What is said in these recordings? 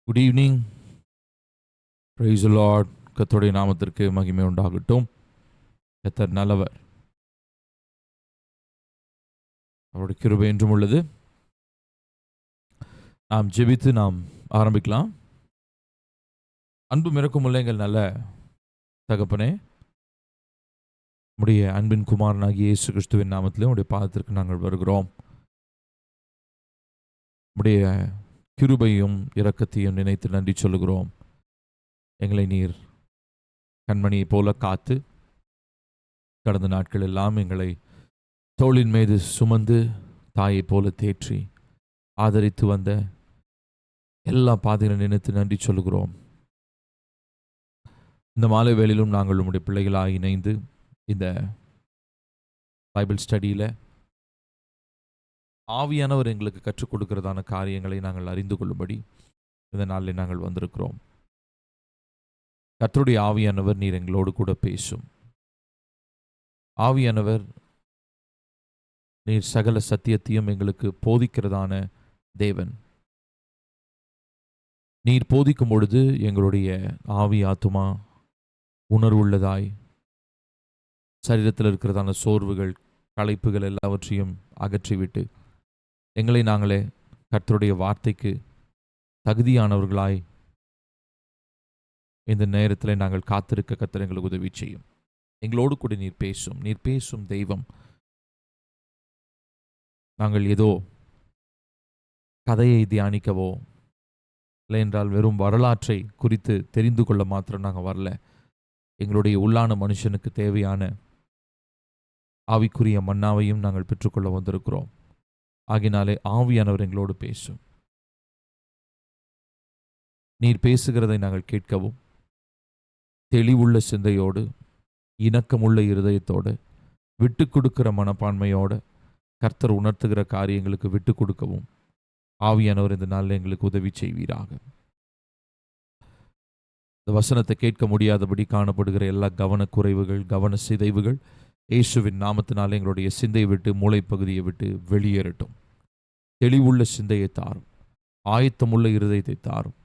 Good evening. Praise the Lord. கர்த்தருடைய நாமத்திற்கு மகிமை உண்டாகட்டும். கர்த்தர் நல்லவர், அவருடைய கிருபை என்றும் உள்ளது. நாம் ஜெபித்து நாம் ஆரம்பிக்கலாம். அன்பும் இரக்கமுள்ள எங்கள் நல்ல தகப்பனே, உம்முடைய அன்பின் குமாரனாகிய இயேசு கிறிஸ்துவின் நாமத்திலே உம்முடைய பாதத்திற்கு நாங்கள் வருகிறோம். உம்முடைய கிருபையும் இரக்கத்தையும் நினைத்து நன்றி சொல்லுகிறோம். எங்களை நீர் கண்மணியைப் போல காத்து கடந்த நாட்கள் எல்லாம் எங்களை தோளின் மீது சுமந்து தாயைப் போல தேற்றி ஆதரித்து வந்த எல்லா பாதைகளை நினைத்து நன்றி சொல்லுகிறோம். இந்த மாலை வேளையிலும் நாங்கள் உம்முடைய பிள்ளைகளாக இணைந்து இந்த பைபிள் ஸ்டடியில் ஆவியானவர் எங்களுக்கு கற்றுக் கொடுக்கிறதான காரியங்களை நாங்கள் அறிந்து கொள்ளும்படி இந்த நாளில் நாங்கள் வந்திருக்கிறோம். கர்த்தருடைய ஆவியானவர் நீர் எங்களோடு கூட பேசும். ஆவியானவர் நீர் சகல சத்தியத்தையும் எங்களுக்கு போதிக்கிறதான தேவன். நீர் போதிக்கும் பொழுது எங்களுடைய ஆவி ஆத்துமா உணர்வுள்ளதாய், சரீரத்தில் இருக்கிறதான சோர்வுகள் களைப்புகள் எல்லாவற்றையும் அகற்றிவிட்டு எங்களை நாங்களே கர்த்தருடைய வார்த்தைக்கு தகுதியானவர்களாய் இந்த நேரத்தில் நாங்கள் காத்திருக்க கர்த்தர் எங்களுக்கு உதவி செய்யும். எங்களோடு கூட நீர் பேசும். நீர் பேசும் தெய்வம். நாங்கள் ஏதோ கதையை தியானிக்கவோ இல்லை என்றால் வெறும் வரலாற்றை குறித்து தெரிந்து கொள்ள மாத்திரம் நாங்கள் வரல. எங்களுடைய உள்ளான மனுஷனுக்கு தேவையான ஆவிக்குரிய மன்னாவையும் நாங்கள் பெற்றுக்கொள்ள வந்திருக்கிறோம். ஆகினாலே ஆவியானவர் எங்களோடு பேசும். நீர் பேசுகிறதை நாங்கள் கேட்கவும் தெளிவுள்ள சிந்தையோடு, இணக்கமுள்ள இருதயத்தோடு, விட்டு கொடுக்கிற மனப்பான்மையோடு கர்த்தர் உணர்த்துகிற காரியங்களுக்கு விட்டு கொடுக்கவும் ஆவியானவர் இந்த நாளில் எங்களுக்கு உதவி செய்வீராக. இந்த வசனத்தை கேட்க முடியாதபடி காணப்படுகிற எல்லா கவனக்குறைவுகள், கவன சிதைவுகள் இயேசுவின் நாமத்தினாலே எங்களுடைய சிந்தையை விட்டு, மூளைப்பகுதியை விட்டு வெளியேறட்டும். தெளிவுள்ள சிந்தையை தாரும், ஆயத்தமுள்ள இருதயத்தை தாரும்,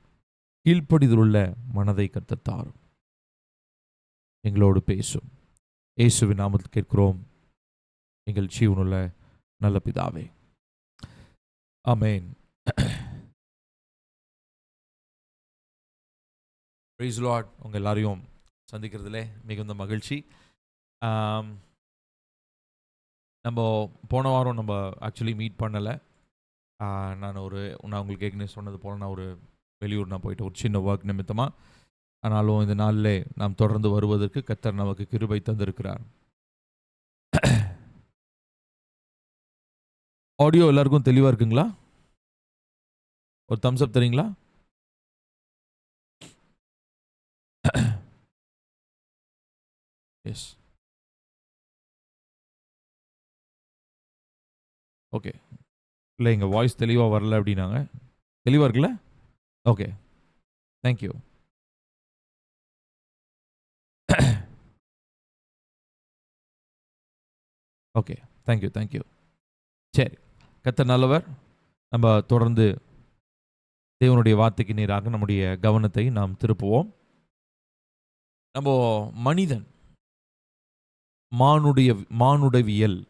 கீழ்ப்படிதலுள்ள மனதை கர்த்தர் தாரும். எங்களோடு பேசும். இயேசுவின் நாமத்தில் கேட்கிறோம் எங்கள் ஜீவனுள்ள நல்ல பிதாவே, ஆமென். Praise the Lord. உங்கள் எல்லாரையும் சந்திக்கிறதுல மிகுந்த மகிழ்ச்சி. நம்ம போன வாரம் நம்ம ஆக்சுவலி மீட் பண்ணலை. நான் உங்களுக்கு ஏற்கனவே சொன்னது போல் நான் ஒரு வெளியூர் போயிட்டு ஒரு சின்ன ஒர்க் நிமித்தமாக. ஆனாலும் இந்த நாளிலே நாம் தொடர்ந்து வருவதற்கு கர்த்தர் நமக்கு கிருபை தந்திருக்கிறார். ஆடியோ எல்லாருக்கும் தெளிவாக இருக்குங்களா? ஒரு தம்ஸ் அப் தரீங்களா? Yes, okay. இல்லை, எங்கள் வாய்ஸ் தெளிவாக வரல அப்படின்னாங்க. தெளிவாக இருக்குல்ல? Okay, thank you. Okay, thank you. சரி, கர்த்தர் நல்லவர். நம்ம தொடர்ந்து தேவனுடைய வார்த்தைக்கு நேராக நம்முடைய கவனத்தை நாம் திருப்புவோம். நம்ம மனிதன், மானுடவியல்,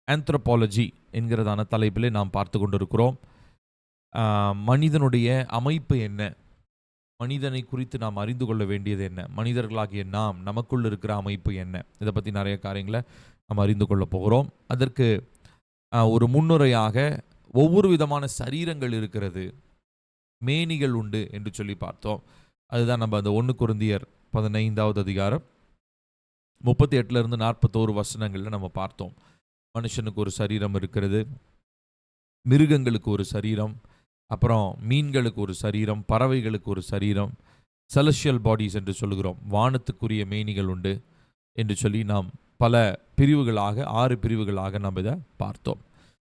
ஆந்த்ரோபாலஜி என்கிறதான தலைப்பிலே நாம் பார்த்து கொண்டிருக்கிறோம். மனிதனுடைய அமைப்பு என்ன, மனிதனை குறித்து நாம் அறிந்து கொள்ள வேண்டியது என்ன, மனிதர்களாகிய நமக்குள் இருக்கிற அமைப்பு என்ன, இதை பற்றி நிறைய காரியங்களை நாம் அறிந்து கொள்ள போகிறோம். அதற்கு ஒரு முன்னுரையாக ஒவ்வொரு விதமான சரீரங்கள் இருக்கிறது, மேனிகள் உண்டு என்று சொல்லி பார்த்தோம். அதுதான் நம்ம அந்த 1 கொரிந்தியர் 15வது அதிகாரம் 38 41 வசனங்களில் நம்ம பார்த்தோம். மனுஷனுக்கு ஒரு சரீரம் இருக்கிறது, மிருகங்களுக்கு ஒரு சரீரம், அப்புறம் மீன்களுக்கு ஒரு சரீரம், பறவைகளுக்கு ஒரு சரீரம், செலஸ்டியல் பாடிஸ் என்று சொல்லுகிறோம், வானத்துக்குரிய மேனிகள் உண்டு என்று சொல்லி நாம் பல பிரிவுகளாக 6 பிரிவுகளாக நம்ம இதை பார்த்தோம்.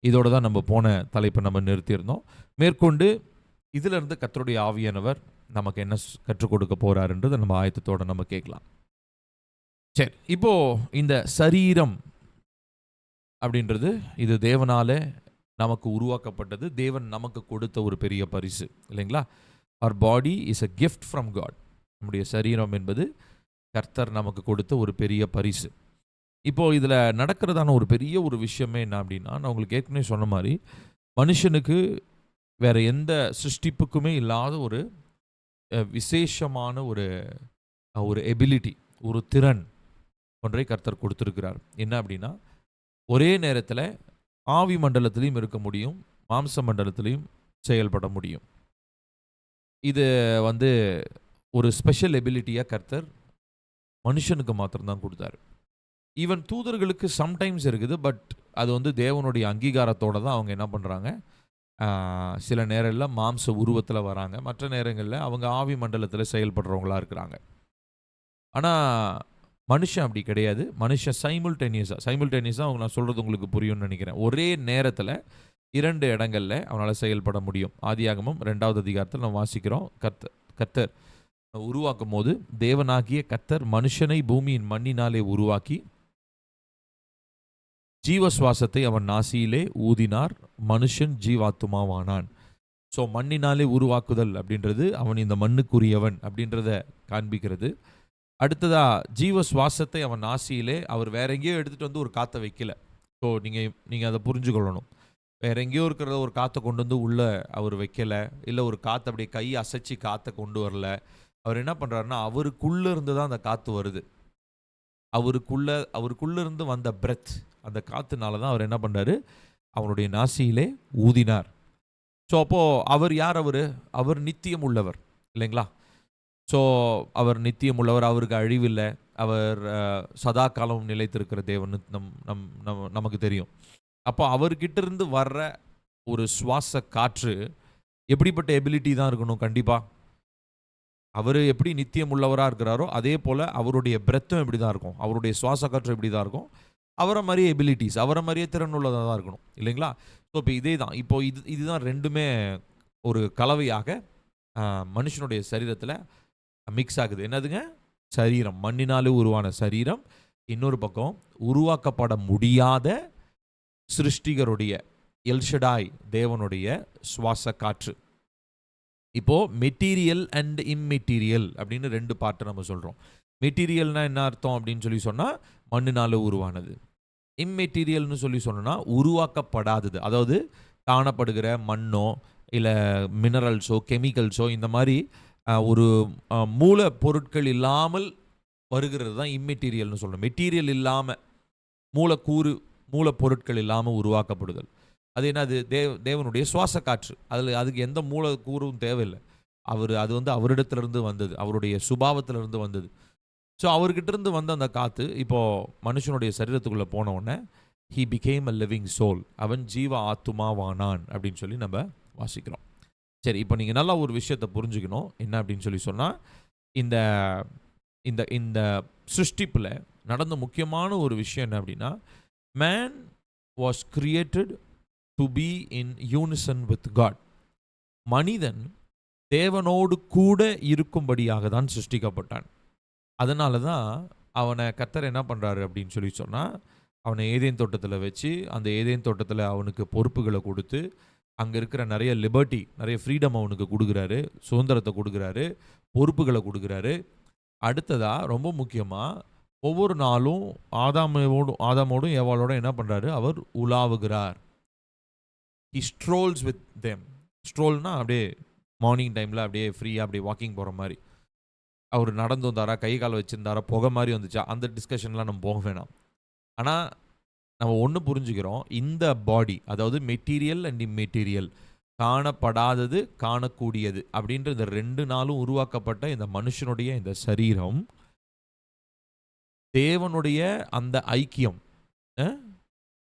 இதோடு தான் நம்ம போன தலைப்பை நம்ம நிறுத்தியிருந்தோம். மேற்கொண்டு இதிலிருந்து கர்த்தருடைய ஆவியானவர் நமக்கு என்ன கற்றுக் கொடுக்க போறாருன்றதை நம்ம ஆயத்தத்தோடு நம்ம கேட்கலாம். சரி, இப்போ இந்த சரீரம் அப்படின்றது இது தேவனால நமக்கு உருவாக்கப்பட்டது, தேவன் நமக்கு கொடுத்த ஒரு பெரிய பரிசு இல்லைங்களா? Our body is a gift from God. நம்முடைய சரீரம் என்பது கர்த்தர் நமக்கு கொடுத்த ஒரு பெரிய பரிசு. இப்போ இதில் நடக்கிறதான ஒரு பெரிய ஒரு விஷயமே என்ன அப்படின்னா, நான் உங்களுக்கு ஏற்கனவே சொன்ன மாதிரி மனுஷனுக்கு வேற எந்த சிருஷ்டிப்புக்குமே இல்லாத ஒரு விசேஷமான ஒரு ஒரு எபிலிட்டி, ஒரு திறன் ஒன்றை கர்த்தர் கொடுத்திருக்கிறார். என்ன அப்படின்னா, ஒரே நேரத்தில் ஆவி மண்டலத்திலையும் இருக்க முடியும், மாம்ச மண்டலத்திலையும் செயல்பட முடியும். இது வந்து ஒரு ஸ்பெஷல் எபிலிட்டியாக கர்த்தர் மனுஷனுக்கு மாத்திரம்தான் கொடுத்தாரு. ஈவன் தூதர்களுக்கு சம்டைம்ஸ் இருக்குது, பட் அது வந்து தேவனுடைய அங்கீகாரத்தோடு தான் அவங்க என்ன பண்ணுறாங்க, சில நேரங்களில் மாம்ச உருவத்தில் வராங்க, மற்ற நேரங்களில் அவங்க ஆவி மண்டலத்தில் செயல்படுறவங்களா இருக்கிறாங்க. ஆனால் மனுஷன் அப்படி கிடையாது. மனுஷன் சைமில்டேனியஸாக அவங்க நான் சொல்கிறது உங்களுக்கு புரியும்னு நினைக்கிறேன். ஒரே நேரத்தில் 2 இடங்களில் அவனால் செயல்பட முடியும். ஆதியாகமம் 2வது அதிகாரத்தில் நம்ம வாசிக்கிறோம், கர்த்தர் உருவாக்கும் போது தேவனாகிய கர்த்தர் மனுஷனை பூமியின் மண்ணினாலே உருவாக்கி ஜீவ சுவாசத்தை அவன் நாசியிலே ஊதினார், மனுஷன் ஜீவாத்துமாவானான். ஸோ மண்ணினாலே உருவாக்குதல் அப்படின்றது அவன் இந்த மண்ணுக்குரியவன் அப்படின்றத காண்பிக்கிறது. அடுத்ததா ஜீவ சுவாசத்தை அவன் நாசியிலே அவர் வேற எங்கேயோ எடுத்துகிட்டு வந்து ஒரு காற்றை வைக்கல. ஸோ நீங்கள் அதை புரிஞ்சுக்கொள்ளணும். வேற எங்கேயோ இருக்கிறத ஒரு காற்றை கொண்டு வந்து உள்ளே அவர் வைக்கலை, இல்லை ஒரு காற்றை அப்படியே கை அசைச்சி காற்றை கொண்டு வரல. அவர் என்ன பண்ணுறாருன்னா, அவருக்குள்ளே இருந்து தான் அந்த காற்று வருது. அவருக்குள்ளே இருந்து வந்த பிரெத், அந்த காற்றுனால தான் அவர் என்ன பண்ணுறாரு, அவருடைய நாசியிலே ஊதினார். ஸோ அப்போது அவர் யார்? அவர் நித்தியம் உள்ளவர் இல்லைங்களா? ஸோ அவர் நித்தியம் உள்ளவர், அவருக்கு அழிவில்லை, அவர் சதா காலம் நிலைத்திருக்கிற தேவன் நமக்கு தெரியும். அப்போ அவர்கிட்ட இருந்து வர்ற ஒரு சுவாச காற்று எப்படிப்பட்ட எபிலிட்டி தான் இருக்கணும்? கண்டிப்பாக அவர் எப்படி நித்தியம் உள்ளவராக இருக்கிறாரோ அதே போல் அவருடைய பிரெத்தும் எப்படி தான் இருக்கும், அவருடைய சுவாச காற்று எப்படி தான் இருக்கும், அவரை மாதிரியே எபிலிட்டிஸ், அவரை மாதிரியே திறன் உள்ளதாக தான் இருக்கணும் இல்லைங்களா? ஸோ இப்போ இதே தான், இப்போ இதுதான் ரெண்டுமே ஒரு கலவையாக மனுஷனுடைய சரீரத்தில் மிக்ஸ் ஆகுது. என்னதுங்க? சரீரம், மண்ணினாலே உருவான சரீரம், இன்னொரு பக்கம் உருவாக்கப்பட முடியாத சிருஷ்டிகருடைய எல்ஷடாய் தேவனுடைய சுவாச காற்று. இப்போ மெட்டீரியல் அண்ட் இம்மெட்டீரியல் அப்படின்னு 2 பார்ட்டு நம்ம சொல்கிறோம். மெட்டீரியல்னா என்ன அர்த்தம் அப்படின்னு சொல்லி சொன்னால் மண்ணினால உருவானது. இம்மெட்டீரியல்னு சொல்லி சொன்னோன்னா உருவாக்கப்படாதது, அதாவது காணப்படுகிற மண்ணோ இல்லை மினரல்ஸோ கெமிக்கல்ஸோ இந்த மாதிரி ஒரு மூல பொருட்கள் இல்லாமல் வருகிறது தான் இம்மெட்டீரியல்னு சொல்கிறோம். மெட்டீரியல் இல்லாமல், மூலப்பொருட்கள் இல்லாமல் உருவாக்கப்படுதல், அது என்னது? தேவனுடைய சுவாச காற்று. அதுக்கு எந்த மூலக்கூறும் தேவையில்லை. அது வந்து அவரிடத்திலிருந்து வந்தது, அவருடைய சுபாவத்திலிருந்து வந்தது. ஸோ அவர்கிட்ட இருந்து வந்த அந்த காற்று இப்போது மனுஷனுடைய சரீரத்துக்குள்ளே போன உடனே he became a living soul, அவன் ஜீவ ஆத்துமாவானான் அப்படின்னு சொல்லி நம்ம வாசிக்கிறோம். சரி, இப்போ நீங்கள் நல்லா ஒரு விஷயத்தை புரிஞ்சுக்கணும். என்ன அப்படின்னு சொல்லி சொன்னால், இந்த இந்த இந்த சிருஷ்டிப்பில் நடந்த முக்கியமான ஒரு விஷயம் என்ன அப்படின்னா, man was created to be in unison with God. மனிதன் தேவனோடு கூட இருக்கும்படியாக தான் சிருஷ்டிக்கப்பட்டான். அதனால தான் அவனை கர்த்தர் என்ன பண்ணுறாரு அப்படின்னு சொல்லி சொன்னால், அவனை ஏதேன் தோட்டத்தில் வச்சு அந்த ஏதேன் தோட்டத்தில் அவனுக்கு பொறுப்புகளை கொடுத்து அங்கே இருக்கிற நிறைய லிபர்ட்டி, நிறைய ஃப்ரீடம் அவனுக்கு கொடுக்குறாரு, சுதந்திரத்தை கொடுக்குறாரு, பொறுப்புகளை கொடுக்குறாரு. அடுத்ததாக ரொம்ப முக்கியமாக ஒவ்வொரு நாளும் ஆதாமோடும் ஏவாளோடும் என்ன பண்ணுறாரு, அவர் உலாவுகிறார். He strolls with them. ஸ்ட்ரோல்னா அப்படியே மார்னிங் டைமில் அப்படியே ஃப்ரீயாக அப்படியே வாக்கிங் போகிற மாதிரி. அவர் நடந்து வந்தாரா, கை கால் வச்சுருந்தாரா, புகை மாதிரி வந்துச்சா, அந்த டிஸ்கஷன்லாம் நம்ம போக வேணாம். ஆனால் நம்ம ஒன்று புரிஞ்சுக்கிறோம், இந்த பாடி, அதாவது மெட்டீரியல் அண்ட் இம்மெட்டீரியல், காணப்படாதது காணக்கூடியது அப்படின்ற இந்த 2 நாளும் உருவாக்கப்பட்ட இந்த மனுஷனுடைய இந்த சரீரம் தேவனுடைய அந்த ஐக்கியம்,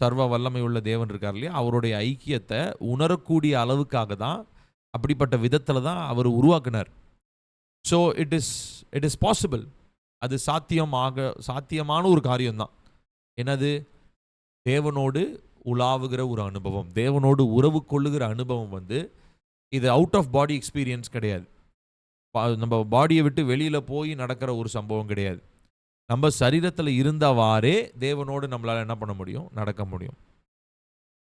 சர்வ வல்லமை உள்ள தேவன் இருக்கார் இல்லையா, அவருடைய ஐக்கியத்தை உணரக்கூடிய அளவுக்காக தான், அப்படிப்பட்ட விதத்தில் தான் அவர் உருவாக்குனார். So it is possible. அது சாத்தியமான ஒரு காரியம்தான். என்னது? தேவனோடு உலாவுகிற ஒரு அனுபவம், தேவனோடு உறவு கொள்ளுகிற அனுபவம் வந்து இது அவுட் ஆஃப் பாடி எக்ஸ்பீரியன்ஸ் கிடையாது. நம்ம பாடியை விட்டு வெளியில் போய் நடக்கிற ஒரு சம்பவம் கிடையாது. நம்ம சரீரத்தில் இருந்தவாறே தேவனோடு நம்மளால் என்ன பண்ண முடியும்? நடக்க முடியும்.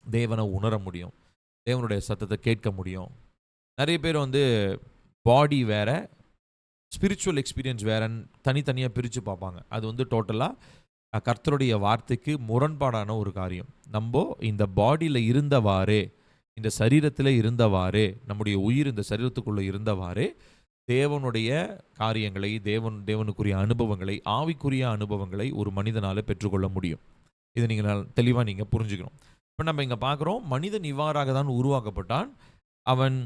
தேவனை உணர முடியும். தேவனுடைய சத்தத்தை கேட்க முடியும். நிறைய பேர் வந்து பாடி வேற, ஸ்பிரிச்சுவல் எக்ஸ்பீரியன்ஸ் வேறன்னு தனித்தனியா பிரிச்சு பார்ப்பாங்க. அது வந்து டோட்டலா கர்த்தருடைய வார்த்தைக்கு முரண்பாடான ஒரு காரியம். நம்போ இந்த பாடியில இருந்தவாறே, இந்த சரீரத்தில இருந்தவாறே, நம்முடைய உயிர் இந்த சரீரத்துக்குள்ள இருந்தவாறே, தேவனுடைய காரியங்களை, தேவனுக்குரிய அனுபவங்களை, ஆவிக்குரிய அனுபவங்களை ஒரு மனிதனால பெற்றுக்கொள்ள முடியும். இதை தெளிவா நீங்க புரிஞ்சுக்கணும். இப்ப நம்ம இங்க பார்க்கிறோம், மனிதன் இவ்வாறாக தான் உருவாக்கப்பட்டான். அவன்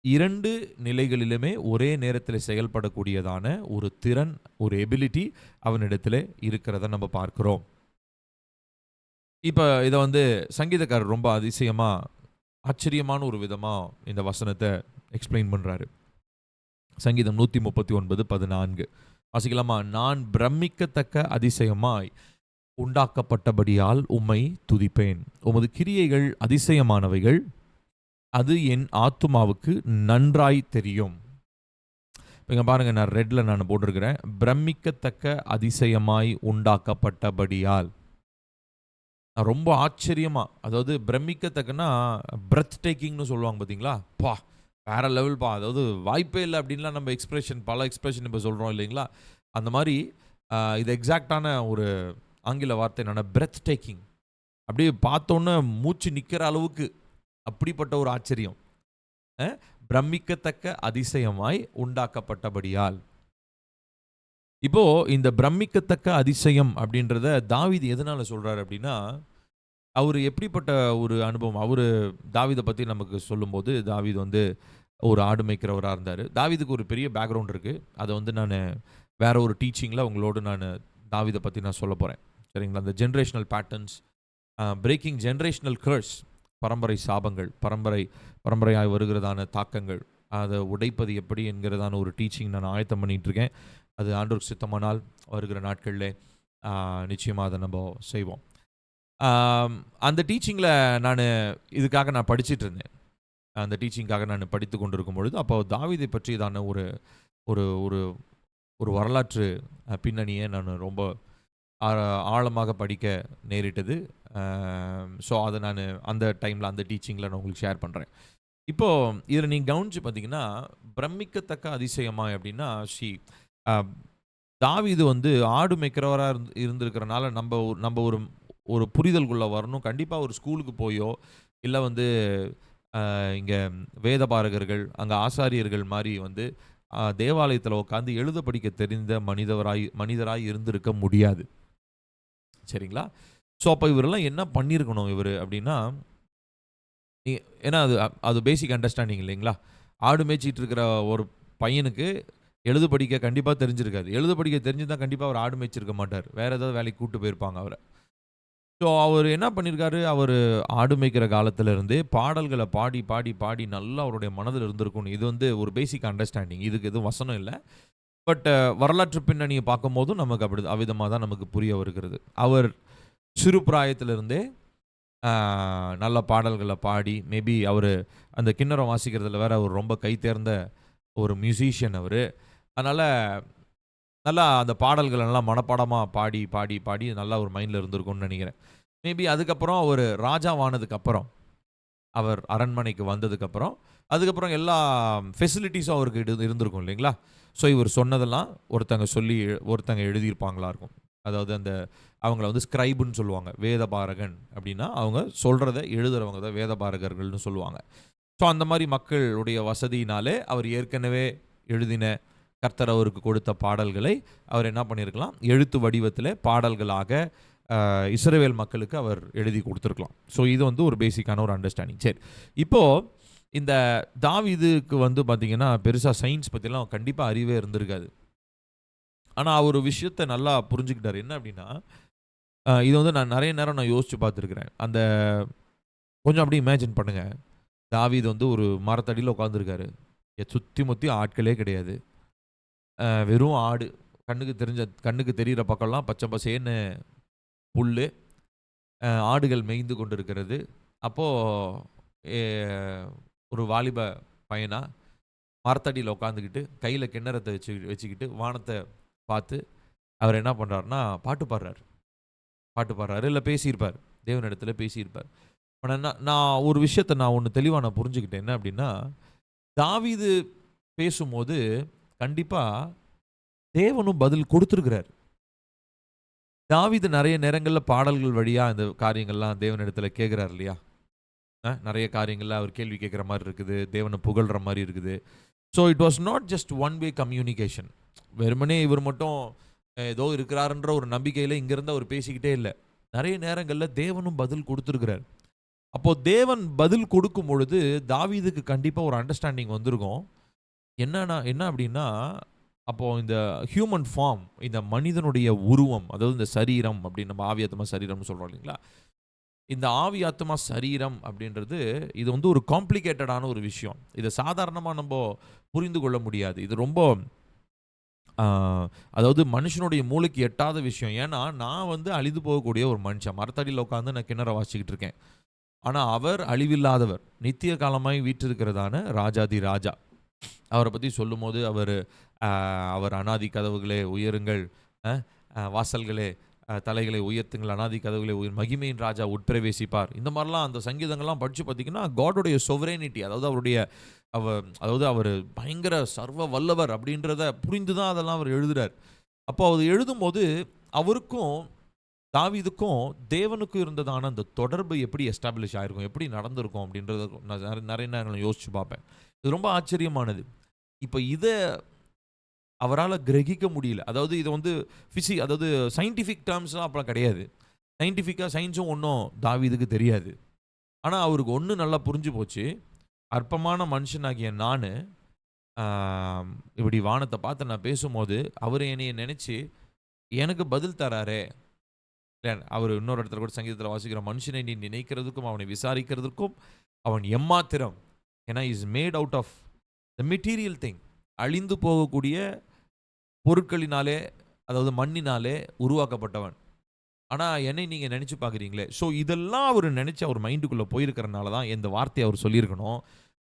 2 நிலைகளிலுமே ஒரே நேரத்தில செயல்படக்கூடியதான ஒரு திறன், ஒரு எபிலிட்டி அவனிடத்திலே இருக்கிறத நம்ம பார்க்கிறோம். இப்ப இத வந்து சங்கீதக்காரர் ரொம்ப அதிசயமா, ஆச்சரியமான ஒரு விதமா இந்த வசனத்த எக்ஸ்பிளைன் பண்றாரு. சங்கீதம் 139:14 வாசிக்கலாமா? நான் பிரமிக்கத்தக்க அதிசயமாய் உண்டாக்கப்பட்டபடியால் உம்மை துதிப்பேன். உமது கிரியைகள் அதிசயமானவைகள். அது என் ஆத்துமாவுக்கு நன்றாய் தெரியும். இங்க பாருங்க, நான் ரெட்ல போட்டிருக்கிறேன். பிரமிக்கத்தக்க அதிசயமாய் உண்டாக்கப்பட்டபடியால். ரொம்ப ஆச்சரியமா, அதாவது பிரமிக்கத்தக்கன்னா பிரெத் டேக்கிங்னு சொல்லுவாங்க பார்த்தீங்களா? பா வேற லெவல் பா, அதாவது வாய்ப்பே இல்லை அப்படின்லாம் நம்ம பல எக்ஸ்பிரஷன் இப்போ சொல்கிறோம் இல்லைங்களா? அந்த மாதிரி இது எக்ஸாக்டான ஒரு ஆங்கில வார்த்தை என்னன்னா பிரெத் டேக்கிங். அப்படியே பார்த்தோன்னே மூச்சு நிற்கிற அளவுக்கு அப்படிப்பட்ட ஒரு ஆச்சரியம். பிரமிக்கத்தக்க அதிசயமாய் உண்டாக்கப்பட்டபடியால். இப்போ இந்த பிரமிக்கத்தக்க அதிசயம் அப்படின்றத தாவீது எதனால சொல்றாரு அப்படின்னா, அவரு எப்படிப்பட்ட ஒரு அனுபவம், அவரு தாவீதை பத்தி நமக்கு சொல்லும்போது, தாவீது வந்து ஒரு ஆடு மேய்க்கிறவரா இருந்தாரு. தாவீதுக்கு ஒரு பெரிய பேக்ரவுண்ட் இருக்கு. அதை வந்து நான் வேற ஒரு டீச்சிங்ல உங்களோடு நான் தாவீதை பத்தி நான் சொல்ல போறேன். சரிங்களா? அந்த ஜெனரேஷனல் பேட்டர்ன்ஸ், பிரேக்கிங் ஜெனரேஷனல் கர்ஸ், பரம்பரை சாபங்கள், பரம்பரையாய் வருகிறதான தாக்கங்கள், அதை உடைப்பது எப்படி என்கிறதான ஒரு டீச்சிங் நான் ஆயத்தம் பண்ணிட்டு இருக்கேன். அது ஆண்டவருக்கு சித்தமானால் வருகிற நாட்களில் நிச்சயமாக அதை நம்ம செய்வோம். அந்த டீச்சிங்கில் இதுக்காக நான் படிச்சுட்டு இருந்தேன். அந்த டீச்சிங்காக நான் படித்து கொண்டிருக்கும் பொழுது, அப்போ தாவீதை பற்றியதான ஒரு ஒரு ஒரு ஒரு வரலாற்று பின்னணியை நான் ரொம்ப ஆழமாக படிக்க நேரிட்டது. ஸோ அதை நான் அந்த டைமில் அந்த டீச்சிங்கில் நான் உங்களுக்கு ஷேர் பண்ணுறேன். இப்போது இதில் நீங்கள் கவனித்து பார்த்தீங்கன்னா, பிரமிக்கத்தக்க அதிசயமாய் அப்படின்னா, தாவீது வந்து ஆடு மேய்க்கிறவராக இருந்திருக்கிறனால நம்ம ஒரு ஒரு புரிதலுக்குள்ளே வரணும். கண்டிப்பாக ஒரு ஸ்கூலுக்கு போயோ, இல்லை வந்து இங்கே வேதபாரகர்கள், அங்கே ஆசாரியர்கள் மாதிரி வந்து தேவாலயத்தில் உட்காந்து எழுத படிக்க தெரிந்த மனிதராய் இருந்திருக்க முடியாது. சரிங்களா? ஸோ அப்போ இவரெல்லாம் என்ன பண்ணியிருக்கணும் இவர் அப்படின்னா, ஏன்னா அது பேசிக் அண்டர்ஸ்டாண்டிங் இல்லைங்களா? ஆடு மேய்ச்சிட்டு இருக்கிற ஒரு பையனுக்கு எழுத படிக்க கண்டிப்பாக தெரிஞ்சிருக்காது. எழுத படிக்க தெரிஞ்சுதான் கண்டிப்பாக அவர் ஆடு மேய்ச்சிருக்க மாட்டார். வேற ஏதாவது வேலைக்கு கூப்பிட்டு போயிருப்பாங்க அவரை. ஸோ அவர் என்ன பண்ணியிருக்காரு, அவர் ஆடு மேய்க்கிற காலத்திலிருந்தே பாடல்களை பாடி பாடி பாடி நல்லா அவருடைய மனதில் இருந்திருக்கும். இது வந்து ஒரு பேசிக் அண்டர்ஸ்டாண்டிங். இதுக்கு எதுவும் வசனம் இல்லை. பட் வரலாற்று பின்னணியை பார்க்கும்போதும் நமக்கு அப்படி அவ்விதமாக தான் நமக்கு புரிய வருகிறது. அவர் சிறு பிராயத்திலிருந்தே நல்ல பாடல்களை பாடி, மேபி அவர் அந்த கிண்ணறம் வாசிக்கிறதுல வேற அவர் ரொம்ப கை தேர்ந்த ஒரு மியூசிஷியன் அவர். அதனால் நல்லா அந்த பாடல்களை நல்லா மனப்பாடமாக பாடி பாடி பாடி நல்லா ஒரு மைண்டில் இருந்திருக்கும்னு நினைக்கிறேன். மேபி அதுக்கப்புறம் அவர் ராஜாவானதுக்கப்புறம், அவர் அரண்மனைக்கு வந்ததுக்கப்புறம், அதுக்கப்புறம் எல்லா ஃபெசிலிட்டிஸும் அவருக்கு இருந்திருக்கும் இல்லைங்களா? ஸோ இவர் சொன்னதெல்லாம் ஒருத்தங்க எழுதியிருப்பாங்களா இருக்கும். அதாவது அவங்கள வந்து ஸ்கிரைபுன்னு சொல்லுவாங்க. வேதபாரகன் அப்படின்னா அவங்க சொல்கிறத எழுதுறவங்க தான் வேதபாரகர்கள்னு சொல்லுவாங்க. ஸோ அந்த மாதிரி மக்களுடைய வசதியினாலே அவர் ஏற்கனவே எழுதின, கர்த்தர் அவருக்கு கொடுத்த பாடல்களை அவர் என்ன பண்ணியிருக்கலாம், எழுத்து வடிவத்தில் பாடல்களாக இஸ்ரவேல் மக்களுக்கு அவர் எழுதி கொடுத்துருக்கலாம். ஸோ இது வந்து ஒரு பேசிக்கான ஒரு அண்டர்ஸ்டாண்டிங். சரி, இப்போது இந்த தாவீதுக்கு வந்து பார்த்தீங்கன்னா பெருசாக சயின்ஸ் பற்றிலாம் கண்டிப்பாக அறிவே இருந்திருக்காது. ஆனால் அவர் விஷயத்தை நல்லா புரிஞ்சுக்கிட்டார். என்ன அப்படின்னா, இது வந்து நான் நிறைய நேரம் யோசித்து பார்த்துருக்குறேன். கொஞ்சம் அப்படியே இமேஜின் பண்ணுங்கள். தாவீது வந்து ஒரு மரத்தடியில் உட்காந்துருக்காரு. சுற்றி முற்றி ஆட்களே கிடையாது. வெறும் ஆடு. கண்ணுக்கு தெரிகிற பக்கம்லாம் பச்சை பசேன்னு புல், ஆடுகள் மேய்ந்து கொண்டு இருக்கிறது. அப்போது ஒரு வாலிப பையனா மரத்தடியில் உட்காந்துக்கிட்டு கையில் கிண்ணறத்தை வச்சுக்கிட்டு வானத்தை பார்த்து அவர் என்ன பண்ணுறாருனா பாட்டு பாடுறாரு, இல்லை பேசியிருப்பார், தேவனிடத்தில் பேசியிருப்பார். ஆனா நான் ஒரு விஷயத்த நான் ஒண்ணு தெளிவா நான் புரிஞ்சுக்கிட்டேன். என்ன அப்டின்னா, தாவீது பேசும்போது கண்டிப்பா தேவனும் பதில் குடுத்திருக்கிறாரு. தாவீது நெறைய நேரங்கள்ல பாடல்கள் வழியா இந்த காரியங்கள்லாம் தேவனிடத்துல கேட்கிறார் இல்லையா? நெறைய காரியங்கள்ல அவர் கேள்வி கேட்கிற மாரி இருக்குது. தேவன புகழ்ற மாரி இருக்குது. So it was not just one way communication. வெறுமனே இவர் மட்டும் ஏதோ இருக்கிறாருன்ற ஒரு நம்பிக்கையில இங்கிருந்து அவர் பேசிக்கிட்டே இல்ல. நெறைய நேரங்கள்ல தேவனும் பதில் குடுத்திருக்கிறார். அப்போ தேவன் பதில் கொடுக்கும் பொழுது, தாவீதுக்கு கண்டிப்பா ஒரு அண்டர்ஸ்டாண்டிங் வந்திருக்கும். என்ன அப்டின்னா, அப்போ இந்த ஹியூமன் ஃபார்ம், இந்த மனிதனுடைய உருவம், அதாவது இந்த சரீரம் அப்டின்னு நம்ம ஆவி, ஆத்துமா, சரீரம்னு சொல்றோம் இல்லைங்களா? இந்த ஆவி, ஆத்துமா, சரீரம் அப்டின்றது இது வந்து ஒரு காம்ப்ளிகேட்டடான ஒரு விஷயம். இத சாதாரணமா நம்ப புரிந்து கொள்ள முடியாது. இது ரொம்ப ஆ அதாவது மனுஷனுடைய மூளைக்கு எட்டாத விஷயம். ஏன்னா, நான் வந்து அழிந்து போகக்கூடிய ஒரு மனுஷன். மரத்தடியில உட்கார்ந்து நான் கின்னர வாசிச்சுக்கிட்டு இருக்கேன். ஆனா, அவர் அழிவில்லாதவர். நித்திய காலமாய் வீற்றிருக்கிறதான ராஜாதி ராஜா. அவர பத்தி சொல்லும்போது அவர் அநாதி கதவுகளே உயருங்கள், அ வாசல்களே தலைகளை உயர்த்துங்கள், அநாதி கதவுகளே மகிமையின் ராஜா உட்பிரவேசிப்பார். இந்த மாரிலாம் அந்த சங்கீதங்கள்லாம் படிச்சு பார்த்தீங்கன்னா, காடுடைய சொவரெனிட்டி, அதாவது அவருடைய அதாவது அவரு பயங்கர சர்வ வல்லவர் அப்படின்றத புரிந்து தான் அதெல்லாம் அவர் எழுதுறார். அப்போ அது எழுதும்போது அவருக்கும் தாவீதுக்கும் தேவனுக்கும் இருந்ததான அந்த தொடர்பு எப்படி எஸ்டாப்ளிஷ் ஆயிருக்கும்? எப்படி நடந்திருக்கும்? அப்படின்றத நான் நெறைய நேரங்கள்ல யோசிச்சு பார்ப்பேன். இது ரொம்ப ஆச்சரியமானது. இப்ப இத அவரால கிரகிக்க முடியல. அதாவது இத வந்து அதாவது சயன்டிஃபிக் டெர்ம்ஸ்லாம் அப்பலாம் கிடையாது. சயன்டிஃபிக்கா சயின்ஸும் ஒண்ணும் தாவீதுக்கு தெரியாது. ஆனா அவருக்கு ஒண்ணு நல்லா புரிஞ்சு போச்சு. அற்பமான மனுஷனாகிய நானு, ஆ இப்படி வானத்த பார்த்து நான் பேசும்போது, அவரு என்னைய நெனச்சு எனக்கு பதில் தராரே. அவரு இன்னொரு இடத்துல கூட சங்கீதத்தில வாசிக்கிறோம். மனுஷனை நீ நினைக்கிறதுக்கும், அவனை விசாரிக்கிறதற்கும் அவன் எம்மாத்திரம். ஏன்னா is made out of the material thing. அழிந்து போகக்கூடிய பொருட்களினாலே, அதாவது மண்ணினாலே உருவாக்கப்பட்டவன். ஆனா என்னை நீங்க நெனச்சு பார்க்கிறீங்களே. ஸோ இதெல்லாம் அவரு நெனச்சு அவர் மைண்டுக்குள்ள போயிருக்கிறனால தான் இந்த வார்த்தைய அவர் சொல்லியிருக்கணும்.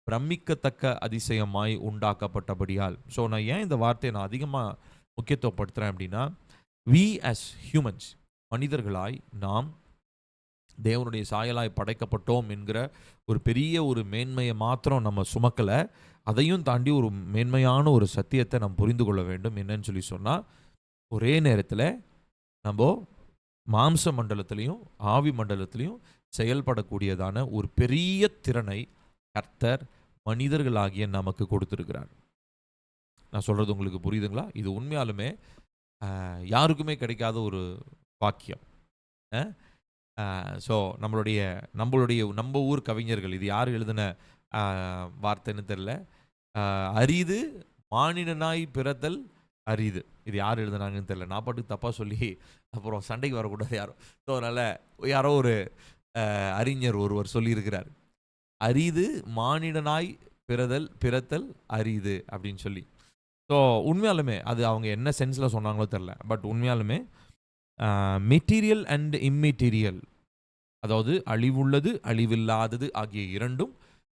பிரமிக்கத்தக்க அதிசயமாய் உண்டாக்கப்பட்டபடியால். ஸோ நான் ஏன் இந்த வார்த்தைய நான் அதிகமா முக்கியத்துவப்படுத்துறேன் அப்டின்னா, வி அஸ் ஹியூமன்ஸ், மனிதர்களாய் நாம் தேவனுடைய சாயலாய் படைக்கப்பட்டோம் என்கிற ஒரு பெரிய ஒரு மேன்மைய மாத்திரம் நம்ம சுமக்கல. அதையும் தாண்டி ஒரு மேன்மையான ஒரு சத்தியத்த நாம் புரிந்து கொள்ள வேண்டும். என்னன்னு சொல்லி சொன்னா, ஒரே நேரத்தில நம்போ மாம்ச மண்டலத்திலயும், ஆவி மண்டலத்திலயும் செயல்படக்கூடியதான ஒரு பெரிய திறனை கர்த்தர் மனிதர்களாகிய நமக்கு கொடுத்திருக்கிறார். நான் சொல்றது உங்களுக்கு புரியுதுங்களா? இது உண்மையாலுமே யாருக்குமே கிடைக்காத ஒரு பாக்கியம். அ ஸோ நம்ப ஊர் கவிஞர்கள், இது யார் எழுதின அ வார்த்தைன்னு தெரியல. "அரிது மானிடனாய் பிறத்தல் அரிது." இது யார் எழுதுனாங்கன்னு தெரியல. நான் பாட்டுக்கு தப்பா சொல்லி அப்புறம் சண்டைக்கு வரக்கூடாது யாரும். ஸோ அதனால யாரோ ஒரு அறிஞர் ஒருவர் சொல்லியிருக்கிறார். "அரிது மானிடனாய் பிறத்தல் அரிது" அப்படின்னு சொல்லி. ஸோ உண்மையாலுமே அது அவங்க என்ன சென்ஸ்ல சொன்னாங்களோ தெரியல. பட் உண்மையாலுமே மெட்டீரியல் அண்ட் இம்மெட்டீரியல், அதாவது அழிவுள்ளது, அழிவில்லாதது ஆகிய இரண்டும்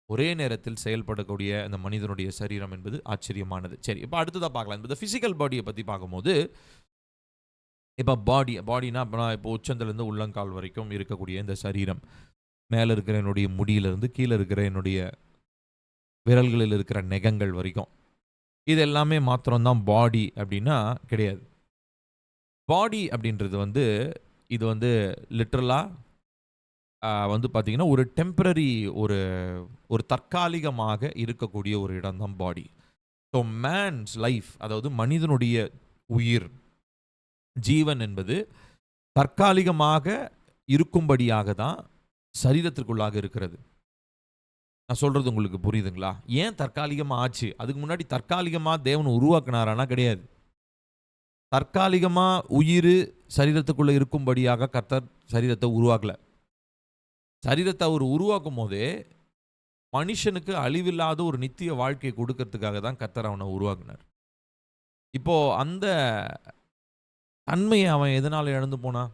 ஒரே நேரத்தில் செயல்படக்கூடிய அந்த மனிதனுடைய சரீரம் என்பது ஆச்சரியமானது. சரி, இப்ப அடுத்ததா பார்க்கலாம். இந்த பிசிக்கல் பாடிய பத்தி பார்க்கும்போது, இப்ப பாடினா இப்போ உச்சந்திலிருந்து உள்ளங்கால் வரைக்கும் இருக்கக்கூடிய இந்த சரீரம். மேல இருக்கிற என்னுடைய முடியிலிருந்து கீழ இருக்கிற என்னுடைய விரல்களில் இருக்கிற நெகங்கள் வரைக்கும். இது எல்லாமே மாத்திரம் தான் பாடி அப்படின்னா கிடையாது. பாடி அப்படின்றது வந்து இது வந்து லிட்டரலா வந்து பார்த்தீங்கன்னா, ஒரு டெம்பரரி ஒரு ஒரு தற்காலிகமாக இருக்கக்கூடிய ஒரு இடம் தான் பாடி. ஸோ மேன்ஸ் லைஃப், அதாவது மனிதனுடைய உயிர், ஜீவன் என்பது தற்காலிகமாக இருக்கும்படியாக தான் சரீரத்திற்குள்ளாக இருக்கிறது. நான் சொல்றது உங்களுக்கு புரியுதுங்களா? ஏன் தற்காலிகமா ஆச்சு? அதுக்கு முன்னாடி தற்காலிகமா தேவன் உருவாக்குனாரான்னா கிடையாது. தற்காலிகமா உயிரு சரீரத்துக்குள்ள இருக்கும்படியாக கர்த்தர் சரீரத்த உருவாக்கல. சரீரத்த அவர் உருவாக்கும்போதே, மனுஷனுக்கு அழிவில்லாத ஒரு நித்திய வாழ்க்கைய குடுக்கறதுக்காக தான் கர்த்தர் அவன உருவாக்குனார். இப்போ அந்த தன்மைய அவன் எதனால இழந்து போனான்?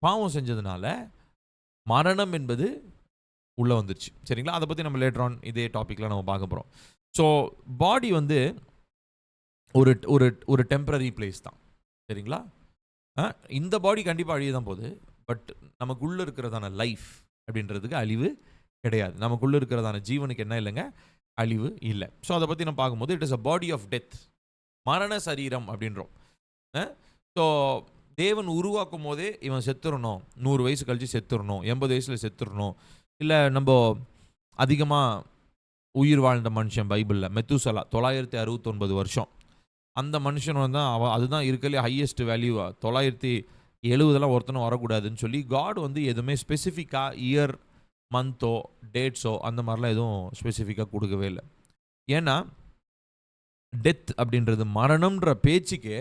பாவம் செஞ்சதுனால மரணம் என்பது உள்ள வந்துருச்சு. சரிங்களா? அத பத்தி நம்ம லேட்டர் ஆன் இதே டாபிக்ல நம்ம பார்க்க போறோம். ஸோ பாடி வந்து ஒரு ஒரு ஒரு டெம்பரரி பிளேஸ் தான். சரிங்களா? அ இந்த பாடி கண்டிப்பா அழிய தான் போது. பட் நமக்குள்ள இருக்கிறதான லைஃப், அப்படின்றதுக்கு அழிவு கிடையாது. நமக்குள்ளே இருக்கிறதான ஜீவனுக்கு என்ன இல்லைங்க, அழிவு இல்லை. ஸோ அதை பற்றி நம்ம பார்க்கும்போது it is a body of death, மரண சரீரம் அப்படின்றோம். ஸோ தேவன் உருவாக்கும் போதே இவன் செத்துறணும், 100 வயசு கழிச்சு செத்துறணும், 80 வயசில் செத்துறணும். இல்லை நம்ம அதிகமாக உயிர் வாழ்ந்த மனுஷன் பைபிளில் மெத்துசலா 969 வருஷம். அந்த மனுஷன் வந்து அதுதான் இருக்கலே ஹையஸ்ட் வேல்யூ. 970 ஒருத்தனும் வரக்கூடாதுன்னு சொல்லி காட் வந்து எதுவுமே ஸ்பெசிஃபிக்காக இயர், மந்த்தோ, டேட்ஸோ அந்த மாதிரிலாம் எதுவும் ஸ்பெசிஃபிக்காக கொடுக்கவே இல்லை. ஏன்னா டெத் அப்படின்றது, மரணம்ன்ற பேச்சுக்கே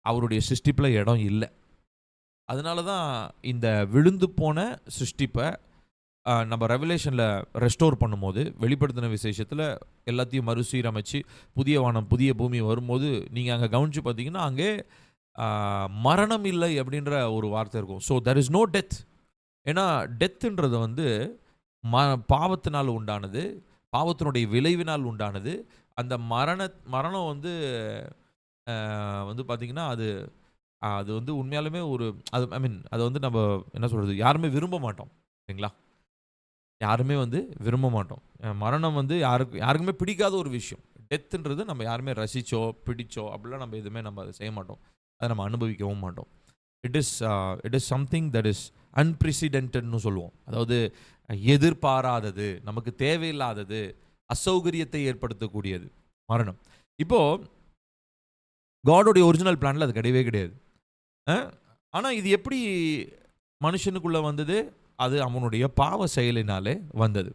அவருடைய சிருஷ்டிப்பில் இடம் இல்லை. அதனால தான் இந்த விழுந்து போன சிருஷ்டிப்பை நம்ம ரெவலேஷனில் ரெஸ்டோர் பண்ணும்போது, வெளிப்படுத்தின விசேஷத்தில் எல்லாத்தையும் மறுசீரமைச்சு புதிய வானம் புதிய பூமி வரும்போது நீங்கள் அங்கே கவனித்து பார்த்தீங்கன்னா அங்கே மரணம் இல்லை அப்படின்ற ஒரு வார்த்தை இருக்கும். So there is no death. ஏன்னா டெத்துன்றது வந்து பாவத்தினால் உண்டானது, பாவத்தினுடைய விளைவினால் உண்டானது. அந்த மரணம் வந்து பார்த்திங்கன்னா அது வந்து உண்மையாலுமே ஒரு அது அதை வந்து நம்ம என்ன சொல்கிறது, யாருமே விரும்ப மாட்டோம் சரிங்களா. யாருமே வந்து விரும்ப மாட்டோம். மரணம் வந்து யாருக்குமே பிடிக்காத ஒரு விஷயம். டெத்துன்றது நம்ம யாருமே ரசித்தோ பிடிச்சோ அப்படிலாம் நம்ம எதுவுமே நம்ம அதை செய்ய மாட்டோம். அதை நம்ம அனுபவிக்கவும் மாட்டோம். It is something that is அன்பிரசிடென்ட்னு சொல்லுவோம். அதாவது எதிர்பாராதது, நமக்கு தேவையில்லாதது, அசௌகரியத்தை ஏற்படுத்தக்கூடியது மரணம். இப்போது காடோடைய ஒரிஜினல் பிளானில் அது கிடையவே கிடையாது. ஆனால் இது எப்படி மனுஷனுக்குள்ளே வந்தது? அது அவனுடைய பாவ செயலினாலே வந்தது.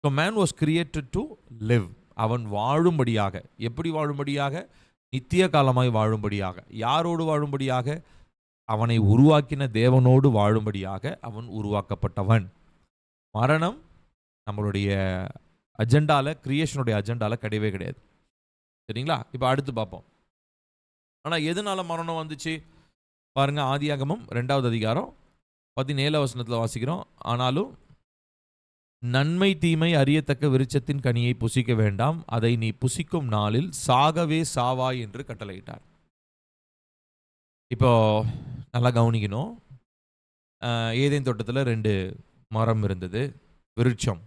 So man was created to live. அவன் வாழும்படியாக. எப்படி வாழும்படியாக? நித்திய காலமாய் வாழும்படியாக. யாரோடு வாழும்படியாக? அவனை உருவாக்கின தேவனோடு வாழும்படியாக அவன் உருவாக்கப்பட்டவன். மரணம் நம்மளுடைய அஜெண்டாவில், கிரியேஷனுடைய அஜெண்டாவில் கிடையவே கிடையாது. சரிங்களா? இப்போ அடுத்து பார்ப்போம். ஆனால் எதனால மரணம் வந்துச்சு பாருங்க. ஆதியாகமம் 2வது அதிகாரம் 17 வசனத்தில் வாசிக்கிறோம். ஆனாலும் நன்மை தீமை அறியத்தக்க விருட்சத்தின் கனியை புசிக்க வேண்டாம், அதை நீ புசிக்கும் நாளில் சாகவே சாவாய் என்று கட்டளையிட்டார். இப்போ நல்லா கவனிக்கணும். ஏதேன் தோட்டத்தில் 2 மரம் இருந்தது, விருட்சம்.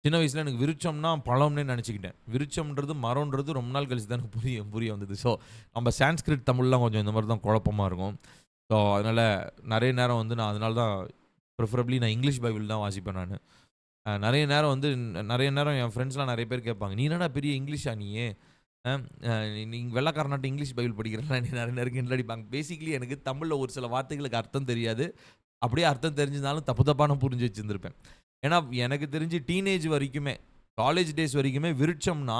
சின்ன வயசில் எனக்கு விருட்சம்னா பழம்னே நினச்சிக்கிட்டேன். விருட்சம்ன்றது மரம்ன்றது ரொம்ப நாள் கழிச்சு தான் எனக்கு புரிய வந்தது. ஸோ நம்ம சான்ஸ்கிரிட் தமிழ்லாம் கொஞ்சம் இந்த மாதிரி தான் குழப்பமாக இருக்கும். ஸோ அதனால் நிறைய நேரம் வந்து நான் அதனால தான் ப்ரிஃபரபிளி நான் இங்கிலீஷ் பைபிள் தான் வாசிப்பேன். நான் நிறைய நேரம் என் ஃப்ரெண்ட்ஸ்லாம் நிறைய பேர் கேட்பாங்க, நீ என்னடா பெரிய இங்கிலீஷா நீயே, நீங்கள் வெள்ளைக்காரனாட்ட இங்கிலீஷ் பைபிள் படிக்கிறேன்னா நீ நிறைய நேரம் கிண்டல் அடிப்பாங்க. பேசிக்கலி எனக்கு தமிழில் ஒரு சில வார்த்தைகளுக்கு அர்த்தம் தெரியாது. அப்படியே அர்த்தம் தெரிஞ்சிருந்தாலும் தப்பு தப்பான புரிஞ்சு வச்சுருந்துருப்பேன். ஏன்னா எனக்கு தெரிஞ்சு டீனேஜ் வரைக்குமே, காலேஜ் டேஸ் வரைக்குமே விருட்சம்னா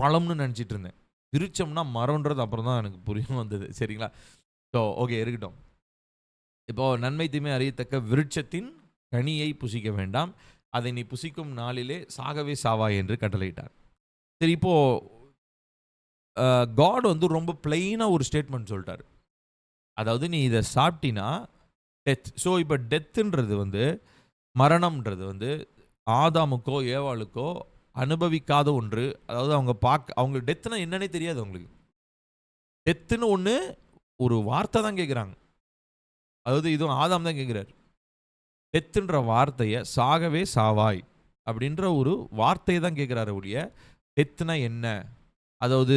பழம்னு நினச்சிட்டு இருந்தேன். விருட்சம்னா மரம்ன்றது அப்புறம் தான் எனக்கு புரியும் வந்தது. சரிங்களா? ஸோ ஓகே இருக்கட்டும். இப்போது நன்மை தீமை அறியத்தக்க விருட்சத்தின் கனியை புசிக்க வேண்டாம், அதை நீ புசிக்கும் நாளிலே சாகவே சாவாய் என்று கட்டளையிட்டார். சரி, இப்போது காட் வந்து ரொம்ப பிளெயினாக ஒரு ஸ்டேட்மெண்ட் சொல்லிட்டார். அதாவது நீ இதை சாப்பிட்டினா டெத். ஸோ இப்போ டெத்துன்றது வந்து, மரணம்ன்றது வந்து ஆதாமுக்கோ ஏவாளுக்கோ அனுபவிக்காத ஒன்று. அதாவது அவங்க டெத்துனா என்னன்னே தெரியாது அவங்களுக்கு. டெத்துன்னு ஒன்று ஒரு வார்த்தை தான் கேட்குறாங்க. அதாவது இதுவும் ஆதாம் தான் கேட்குறாரு. டெத்துன்ற வார்த்தையை சாகவே சாவாய் அப்படின்ற ஒரு வார்த்தையை தான் கேட்குறாரு ஒழிய டெத்துனா என்ன, அதாவது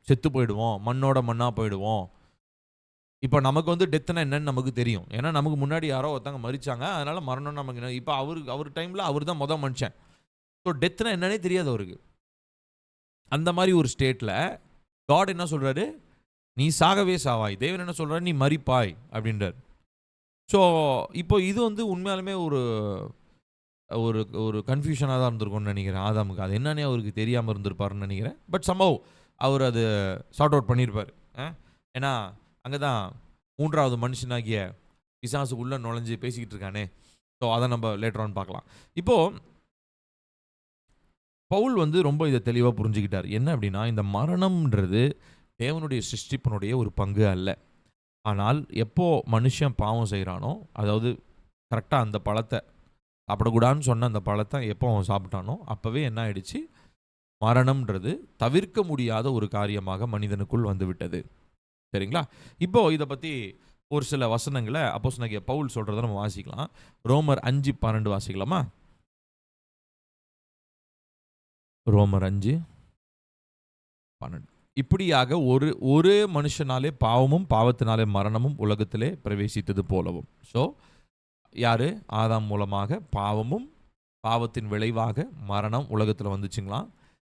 செத்து போயிடுவோம், மண்ணோட மண்ணாக போயிடுவோம். இப்போ நமக்கு வந்து டெத்துனா என்னன்னு நமக்கு தெரியும். ஏன்னா நமக்கு முன்னாடி யாரோ ஒருத்தவங்க மறிச்சாங்க, அதனால மரணம் நமக்கு. இப்போ அவர் டைமில் அவர் தான் மொதல் மனுஷன். ஸோ டெத்துனா என்னன்னே தெரியாது அவருக்கு. அந்த மாதிரி ஒரு ஸ்டேட்டில் காட் என்ன சொல்கிறாரு? நீ சாகவே சாவாய். தேவன் என்ன சொல்கிறாரு? நீ மரிப்பாய் அப்படின்றார். ஸோ இப்போ இது வந்து உண்மையாலுமே ஒரு ஒரு ஒரு கன்ஃபியூஷனாக தான் இருந்திருக்கும்னு நினைக்கிறேன் ஆதாமுக்கு. அது என்னன்னே அவருக்கு தெரியாமல் இருந்திருப்பாருன்னு நினைக்கிறேன். பட் சம்பவ் அவர் அது சார்ட் அவுட் பண்ணியிருப்பார். ஏன்னா அங்கே தான் 3வது மனுஷனாகிய பிசாசு உள்ளே நுழைஞ்சு பேசிக்கிட்டு இருக்கானே. ஸோ அதை நம்ம லேட்டர் ஆன் பார்க்கலாம். இப்போது பவுல் வந்து ரொம்ப இதை தெளிவாக புரிஞ்சுக்கிட்டார். என்ன அப்படின்னா, இந்த மரணம்ன்றது தேவனுடைய சிருஷ்டிப்பனுடைய ஒரு பங்கு அல்ல. ஆனால் எப்போ மனுஷன் பாவம் செய்கிறானோ, அதாவது கரெக்டாக அந்த பழத்தை சாப்பிடக்கூடாதுன்னு சொன்ன அந்த பழத்தை எப்போ அவன் சாப்பிட்டானோ அப்போவே என்ன ஆயிடுச்சு? மரணம்ன்றது தவிர்க்க முடியாத ஒரு காரியமாக மனிதனுக்குள் வந்து விட்டது. சரிங்களா? இப்போ இதை பற்றி ஒரு சில வசனங்களை அப்போஸ்தலனாகிய பவுல் சொல்றதை நம்ம வாசிக்கலாம். ரோமர் 5:12 வாசிக்கலாமா? ரோமர் 5:12. இப்படியாக ஒரே மனுஷனாலே பாவமும் பாவத்தினாலே மரணமும் உலகத்திலே பிரவேசித்தது போலவும். ஸோ யாரு? ஆதாம் மூலமாக பாவமும் பாவத்தின் விளைவாக மரணம் உலகத்தில் வந்துச்சுங்களாம்.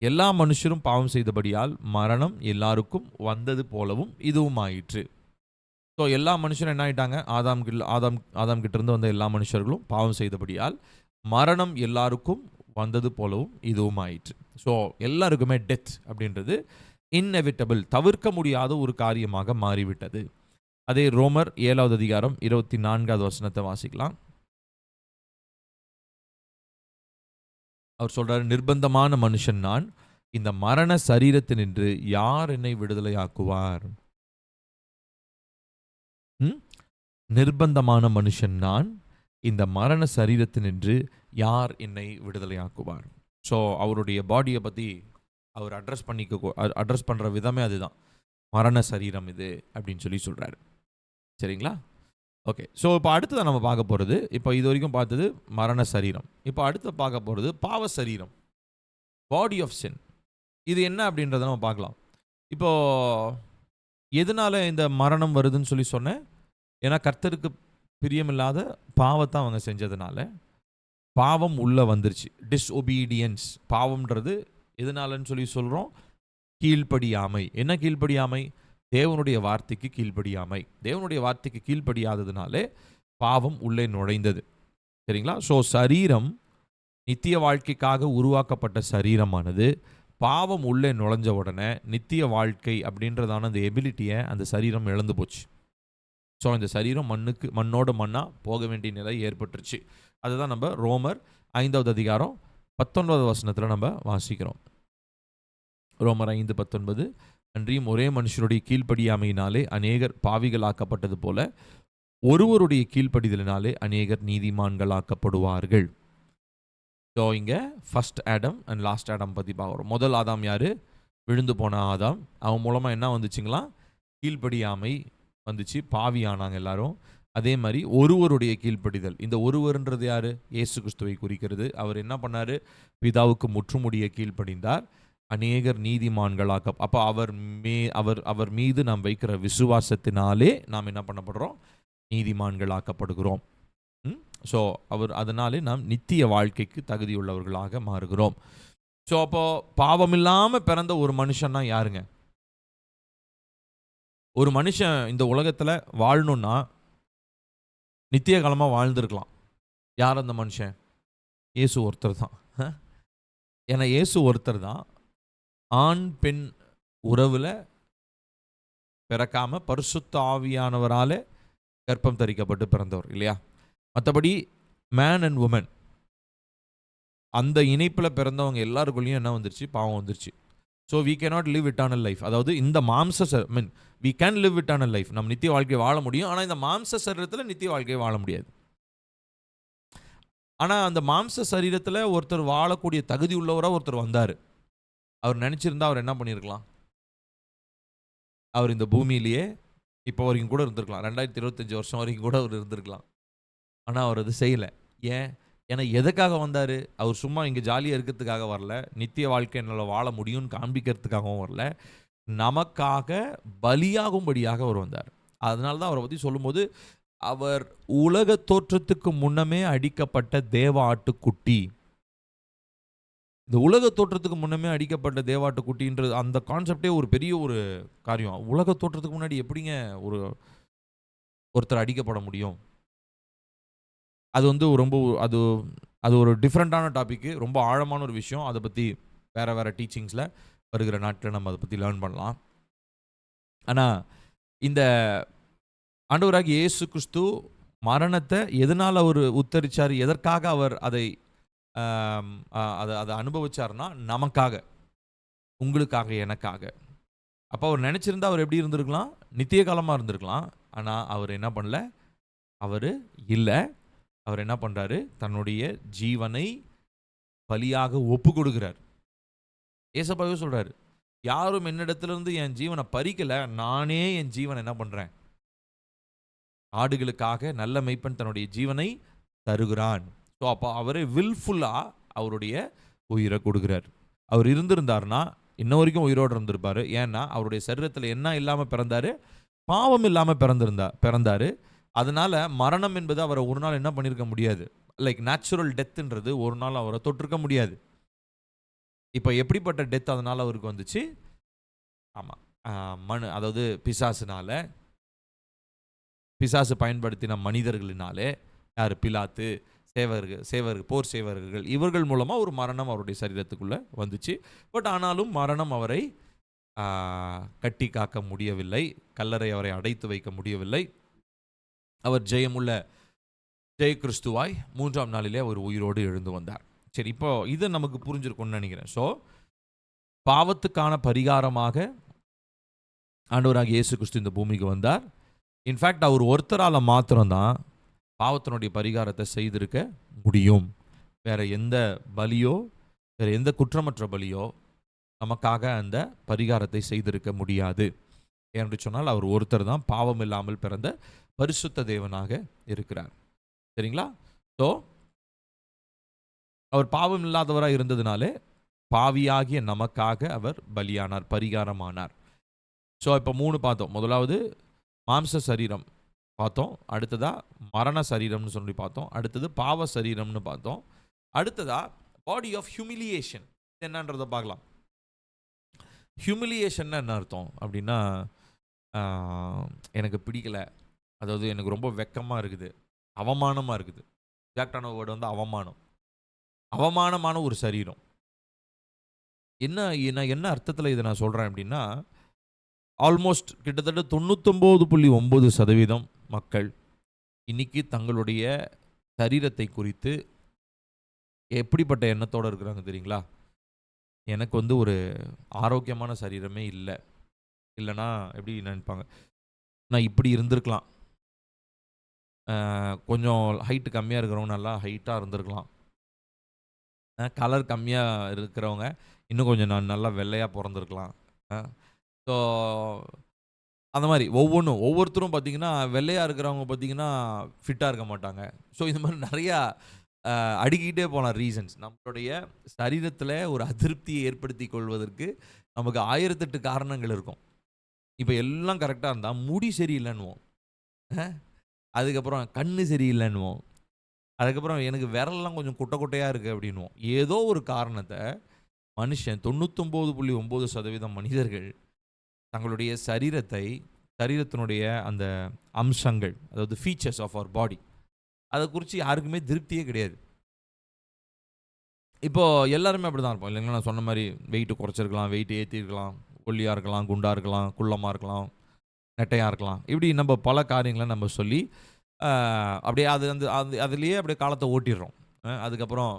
எல்லா மனுஷரும் பாவம் செய்தபடியால் மரணம் எல்லாருக்கும் வந்தது போலவும் இதுவும் ஆயிற்று. ஸோ எல்லா மனுஷரும் என்ன ஆயிட்டாங்க? ஆதாம் கிட்ட இருந்து வந்த எல்லா மனுஷர்களும் பாவம் செய்தபடியால் மரணம் எல்லாருக்கும் வந்தது போலவும் இதுவும் ஆயிற்று. ஸோ எல்லாருக்குமே டெத் அப்படின்றது இன்எவிட்டபிள், தவிர்க்க முடியாத ஒரு காரியமாக மாறிவிட்டது. அதே ரோமர் 7வது அதிகாரம் 24வது வசனத்தை வாசிக்கலாம். அவர் சொல்றாரு, நிர்பந்தமான மனுஷன் நான், இந்த மரண சரீரத்தினின்று யார் என்னை விடுதலையாக்குவார்? நிர்பந்தமான மனுஷன் நான், இந்த மரண சரீரத்தினின்று யார் என்னை விடுதலையாக்குவார்? ஸோ அவருடைய பாடியை பற்றி அவர் அட்ரஸ் பண்ணுற விதமே அதுதான். மரண சரீரம் இது அப்படின்னு சொல்கிறாரு. சரிங்களா? ஓகே. ஸோ இப்போ அடுத்ததான் நம்ம பார்க்க போகிறது, இப்போ இது வரைக்கும் பார்த்தது மரண சரீரம். இப்போ அடுத்து பார்க்க போகிறது பாவ சரீரம், பாடி ஆஃப் சின். இது என்ன அப்படின்றத நம்ம பார்க்கலாம். இப்போது எதனால இந்த மரணம் வருதுன்னு சொன்னேன்? ஏன்னா கர்த்தருக்கு பிரியமில்லாத பாவத்தை அவங்க செஞ்சதுனால பாவம் உள்ளே வந்துருச்சு. டிஸ்ஒபீடியன்ஸ். பாவம்ன்றது எதனாலன்னு சொல்கிறோம்? கீழ்ப்படியாமை. என்ன கீழ்ப்படியாமை? தேவனுடைய வார்த்தைக்கு கீழ்ப்படியாமை. தேவனுடைய வார்த்தைக்கு கீழ்ப்படியாததுனாலே பாவம் உள்ளே நுழைந்தது. சரிங்களா? ஸோ சரீரம், நித்திய வாழ்க்கைக்காக உருவாக்கப்பட்ட சரீரமானது பாவம் உள்ளே நுழைஞ்ச உடனே நித்திய வாழ்க்கை அப்படின்றதான அந்த எபிலிட்டியை அந்த சரீரம் இழந்து போச்சு. ஸோ இந்த சரீரம் மண்ணோட மண்ணாக போக வேண்டிய நிலை ஏற்பட்டுருச்சு. அதுதான் நம்ம ரோமர் 5வது அதிகாரம் 19வது வசனத்தில் நம்ம வாசிக்கிறோம். ரோமர் 5:19. அன்றியும் ஒரே மனுஷருடைய கீழ்ப்படியாமையினாலே அநேகர் பாவிகளாக்கப்பட்டது போல ஒருவருடைய கீழ்ப்படிதலினாலே அநேகர் நீதிமான்களாக்கப்படுவார்கள். ஸோ இங்கே first Adam and last Adam பற்றி பார்க்குறோம். முதல் ஆதாம் யார்? விழுந்து போன ஆதாம். அவன் மூலமாக என்ன வந்துச்சுங்களா? கீழ்ப்படியாமை வந்துச்சு, பாவி ஆனாங்க எல்லாரும். அதே மாதிரி ஒருவருடைய கீழ்ப்படிதல். இந்த ஒருவர்ன்றது யார்? இயேசு கிறிஸ்துவை குறிக்கிறது. அவர் என்ன பண்ணார்? பிதாவுக்கு முற்றுமுடிய கீழ்ப்படிந்தார், அநேகர் நீதிமான்களாக. அப்போ அவர் மீது நாம் வைக்கிற விசுவாசத்தினாலே நாம் என்ன பண்ணப்படுறோம்? நீதிமான்களாக்கப்படுகிறோம். ஸோ அதனாலே நாம் நித்திய வாழ்க்கைக்கு தகுதியுள்ளவர்களாக மாறுகிறோம். ஸோ அப்போ பாவம் இல்லாமல் பிறந்த ஒரு மனுஷன்னா யாருங்க? ஒரு மனுஷன் இந்த உலகத்தில் வாழணும்னா நித்திய காலமாக வாழ்ந்துருக்கலாம். யார் அந்த மனுஷன்? இயேசு ஒருத்தர் தான். ஏன்னா இயேசு ஒருத்தர் தான் ஆண் பெண் உறவில் பிறக்காம பரிசுத்த ஆவியானவரால் கர்ப்பம் தரிக்கப்பட்டு பிறந்தவர் இல்லையா? மற்றபடி மேன் அண்ட் உமன் அந்த இணைப்பில் பிறந்தவங்க எல்லாருக்குள்ளேயும் என்ன வந்துருச்சு? பாவம் வந்துருச்சு. So we cannot live eternal life. அதாவது இந்த we can live eternal life. நம்ம நித்திய வாழ்க்கையை வாழ முடியும். ஆனால் இந்த மாம்ச சரீரத்தில் நித்திய வாழ்க்கையை வாழ முடியாது. ஆனால் அந்த மாம்ச சரீரத்தில் ஒருத்தர் வாழக்கூடிய தகுதி உள்ளவராக ஒருத்தர் வந்தார். அவர் நினச்சிருந்தா அவர் என்ன பண்ணியிருக்கலாம்? அவர் இந்த பூமியிலேயே இப்போ வரைக்கும் கூட இருந்திருக்கலாம். 2025 வருஷம் வரைக்கும் கூட அவர் இருந்திருக்கலாம். ஆனால் அவர் அது செய்யலை. ஏன்னா எதுக்காக வந்தார்? அவர் சும்மா இங்கே ஜாலியாக இருக்கிறதுக்காக வரல. நித்திய வாழ்க்கை என்னால் வாழ முடியும்னு காண்பிக்கிறதுக்காகவும் வரல. நமக்காக பலியாகும்படியாக அவர் வந்தார். அதனால தான் அவரை பற்றி சொல்லும்போது, அவர் உலக தோற்றத்துக்கு முன்னமே அடிக்கப்பட்ட தேவ ஆட்டுக்குட்டி. இந்த உலக தோற்றத்துக்கு முன்னமே அடிக்கப்பட்ட தேவாட்டுக்குட்டின்றது அந்த கான்செப்டே ஒரு பெரிய ஒரு காரியம். உலக தோற்றத்துக்கு முன்னாடி எப்படிங்க ஒருத்தர் அடிக்கப்பட முடியும்? அது ரொம்ப அது ஒரு டிஃப்ரெண்ட்டான டாபிக்கு, ரொம்ப ஆழமான ஒரு விஷயம். அதை பற்றி வேறு டீச்சிங்ஸில் வருகிற நாட்டில் நம்ம அதை பற்றி லேர்ன் பண்ணலாம். ஆனால் இந்த ஆண்டவராகிய இயேசு கிறிஸ்து மரணத்தை எதனால் அவர் உத்தரிச்சார்? எதற்காக அவர் அதை அனுபவிச்சார்னா நமக்காக, உங்களுக்காக, எனக்காக. அப்போ அவர் நினச்சிருந்தா அவர் எப்படி இருந்திருக்கலாம்? நித்திய காலமாக இருந்திருக்கலாம். ஆனால் அவர் என்ன பண்ணல? அவர் இல்லை. அவர் என்ன பண்ணுறாரு? தன்னுடைய ஜீவனை பலியாக ஒப்பு கொடுக்கிறார். ஏசப்பாவே சொல்கிறாரு, யாரும் என்னிடத்திலிருந்து என் ஜீவனை பறிக்கலை, நானே என் ஜீவனை என்ன பண்ணுறேன்? ஆடுகளுக்காக நல்ல மெய்ப்பன் தன்னுடைய ஜீவனை தருகிறான். ஸோ அப்போ அவரே வில்ஃபுல்லாக அவருடைய உயிரை கொடுக்குறார். அவர் இருந்திருந்தார்னா இன்ன வரைக்கும் உயிரோடு இருந்திருப்பார். ஏன்னா அவருடைய சரீரத்தில் என்ன இல்லாமல் பிறந்தார்? பாவம் இல்லாமல் பிறந்தார். அதனால மரணம் என்பது அவரை ஒரு நாள் என்ன பண்ணியிருக்க முடியாது. லைக் நேச்சுரல் டெத்துன்றது ஒரு நாள் அவரை தொட்டிருக்க முடியாது. இப்போ எப்படிப்பட்ட டெத் அதனால் அவருக்கு வந்துச்சு? ஆமாம், அதாவது பிசாசு பயன்படுத்தின மனிதர்களினாலே, யார்? பிலாத்து, சேவர்கள், போர் சேவர்கள், இவர்கள் மூலமாக ஒரு மரணம் அவருடைய சரீரத்துக்குள்ளே வந்துச்சு. பட் ஆனாலும் மரணம் அவரை கட்டி காக்க முடியவில்லை. கல்லறை அவரை அடைத்து வைக்க முடியவில்லை. அவர் ஜெய கிறிஸ்துவாய் 3ஆம் நாளிலே அவர் உயிரோடு எழுந்து வந்தார். சரி, இப்போ இது நமக்கு புரிஞ்சிருக்கும்னு நினைக்கிறேன். ஸோ பாவத்துக்கான பரிகாரமாக ஆண்டவராகிய இயேசு கிறிஸ்து இந்த பூமிக்கு வந்தார். இன்ஃபேக்ட் அவர் ஒருத்தரால் மாத்திரம்தான் பாவத்தினுடைய பரிகாரத்தை செய்திருக்க முடியும். வேற எந்த பலியோ, வேற எந்த குற்றமற்ற பலியோ நமக்காக அந்த பரிகாரத்தை செய்திருக்க முடியாது. என்று சொன்னால் அவர் ஒருத்தர் தான் பாவம் இல்லாமல் பிறந்த பரிசுத்த தேவனாக இருக்கிறார். சரிங்களா? ஸோ அவர் பாவம் இல்லாதவராக இருந்ததுனாலே பாவியாகிய நமக்காக அவர் பலியானார், பரிகாரமானார். ஸோ இப்போ 3 பார்த்தோம். முதலாவது மாம்ச சரீரம் பார்த்தோம். அடுத்ததா மரண சரீரம்னு சொல்லி பார்த்தோம். அடுத்தது பாவ சரீரம்னு பார்த்தோம். அடுத்ததா பாடி ஆஃப் ஹியூமிலியேஷன் என்னன்றதை பார்க்கலாம். ஹியூமிலியேஷன் என்ன அர்த்தம் அப்படின்னா, எனக்கு பிடிக்கல, அதாவது எனக்கு ரொம்ப வெக்கமாக இருக்குது, அவமானமாக இருக்குது. எக்ஸாக்டான வேர்டு வந்து அவமானம். அவமானமான ஒரு சரீரம். என்ன அர்த்தத்தில் இதை நான் சொல்கிறேன் அப்படின்னா, ஆல்மோஸ்ட் கிட்டத்தட்ட 99.9% மக்கள் இன்னைக்கு தங்களுடைய சரீரத்தை குறித்து எப்படிப்பட்ட எண்ணத்தோடு இருக்கிறாங்க தெரியுங்களா? எனக்கு வந்து ஒரு ஆரோக்கியமான சரீரமே இல்லை, இல்லைன்னா எப்படி நினைப்பாங்க, நான் இப்படி இருந்திருக்கலாம், கொஞ்சம் ஹைட்டு கம்மியாக இருக்கிறவங்க நல்லா ஹைட்டாக இருந்திருக்கலாம், கலர் கம்மியாக இருக்கிறவங்க இன்னும் கொஞ்சம் நான் நல்லா வெள்ளையாக பிறந்திருக்கலாம். ஸோ அந்த மாதிரி ஒவ்வொருத்தரும் பார்த்தீங்கன்னா, வெள்ளையாக இருக்கிறவங்க பார்த்தீங்கன்னா ஃபிட்டாக இருக்க மாட்டாங்க. ஸோ இந்த மாதிரி நிறையா அடுக்கிக்கிட்டே போகலாம் ரீசன்ஸ். நம்மளுடைய சரீரத்தில் ஒரு அதிருப்தியை ஏற்படுத்தி கொள்வதற்கு நமக்கு 1008 காரணங்கள் இருக்கும். இப்போ எல்லாம் கரெக்டாக இருந்தால் முடி சரியில்லைன்னுவோம், அதுக்கப்புறம் கண்ணு சரியில்லைன்னுவோம், அதுக்கப்புறம் எனக்கு விரல்லாம் கொஞ்சம் குட்டையாக இருக்குது அப்படின்வோம். ஏதோ ஒரு காரணத்தை மனுஷன் 99.9% மனிதர்கள் தங்களுடைய சரீரத்தினுடைய அந்த அம்சங்கள், அதாவது ஃபீச்சர்ஸ் ஆஃப் அவர் பாடி, அதை குறித்து யாருக்குமே திருப்தியே கிடையாது. இப்போது எல்லாருமே அப்படி தான் இருப்போம் இல்லைங்களா? நான் சொன்ன மாதிரி வெயிட்டு குறைச்சிருக்கலாம், வெயிட்டு ஏற்றிருக்கலாம், ஒல்லியாக இருக்கலாம், குண்டாக இருக்கலாம், குள்ளமாக இருக்கலாம், நெட்டையாக இருக்கலாம். இப்படி நம்ம பல காரியங்களை நம்ம சொல்லி அப்படியே அதுலேயே அப்படியே காலத்தை ஓட்டிடுறோம். அதுக்கப்புறம்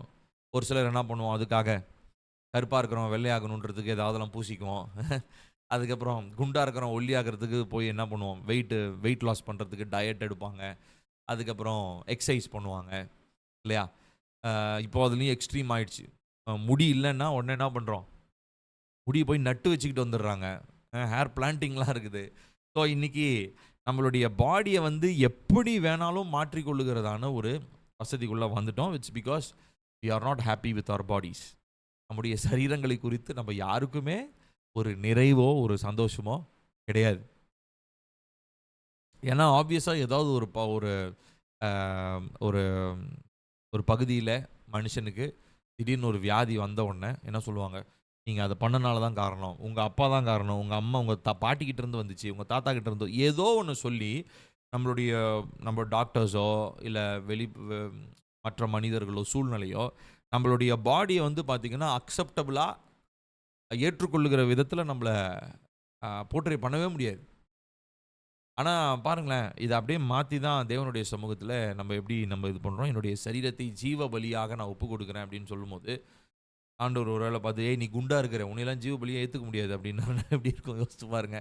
ஒரு சிலர் என்ன பண்ணுவோம், அதுக்காக கருப்பாக இருக்கிறோம் வெள்ளையாகணுன்றதுக்கு ஏதாவதெல்லாம் பூசிக்குவோம். அதுக்கப்புறம் குண்டாக இருக்கிறோம் ஒல்லியாகிறதுக்கு போய் என்ன பண்ணுவோம், வெயிட் லாஸ் பண்ணுறதுக்கு டயட் எடுப்பாங்க. அதுக்கப்புறம் எக்ஸசைஸ் பண்ணுவாங்க இல்லையா? இப்போ அதுலேயும் எக்ஸ்ட்ரீம் ஆகிடுச்சு. முடி இல்லைன்னா உடனே என்ன பண்ணுறோம், முடியை போய் நட்டு வச்சுக்கிட்டு வந்துடுறாங்க. ஹேர் பிளான்டிங்லாம் இருக்குது. ஸோ இன்றைக்கி நம்மளுடைய பாடியை வந்து எப்படி வேணாலும் மாற்றிக்கொள்ளுகிறதான ஒரு வசதிக்குள்ளே வந்துட்டோம். It's because we are not happy with our bodies. நம்முடைய சரீரங்களை குறித்து நம்ம யாருக்குமே ஒரு நிறைவோ ஒரு சந்தோஷமோ கிடையாது. ஏன்னா ஆப்வியஸாக ஏதாவது ஒரு ஒரு பகுதியில் மனுஷனுக்கு திடீர்னு ஒரு வியாதி வந்த உடனே என்ன சொல்லுவாங்க, நீங்கள் அதை பண்ணனால தான் காரணம், உங்கள் அப்பா தான் காரணம், உங்கள் அம்மா உங்கள் பாட்டிக்கிட்ட இருந்து வந்துச்சு, உங்கள் தாத்தா கிட்ட இருந்து, ஏதோ ஒன்று சொல்லி நம்ம டாக்டர்ஸோ இல்லை மற்ற மனிதர்களோ சூழ்நிலையோ நம்மளுடைய பாடியை வந்து பார்த்திங்கன்னா அக்செப்டபுளாக ஏற்றுக்கொள்ளுகிற விதத்தில் நம்மளை போர்ட்ரே பண்ணவே முடியாது. ஆனால் பாருங்களேன், இதை அப்படியே மாற்றி தான் தேவனுடைய சமூகத்தில் நம்ம இது பண்ணுறோம். என்னுடைய சரீரத்தை ஜீவ பலியாக நான் ஒப்பு கொடுக்குறேன் அப்படின்னு சொல்லும்போது ஆண்டவர் ஒரு வேளை பார்த்து, நீ குண்டாக இருக்கிற, உன்னையெல்லாம் ஜீவ பலியாக ஏற்றுக்க முடியாது அப்படின்னா எப்படி இருக்கும் யோசிச்சு பாருங்க.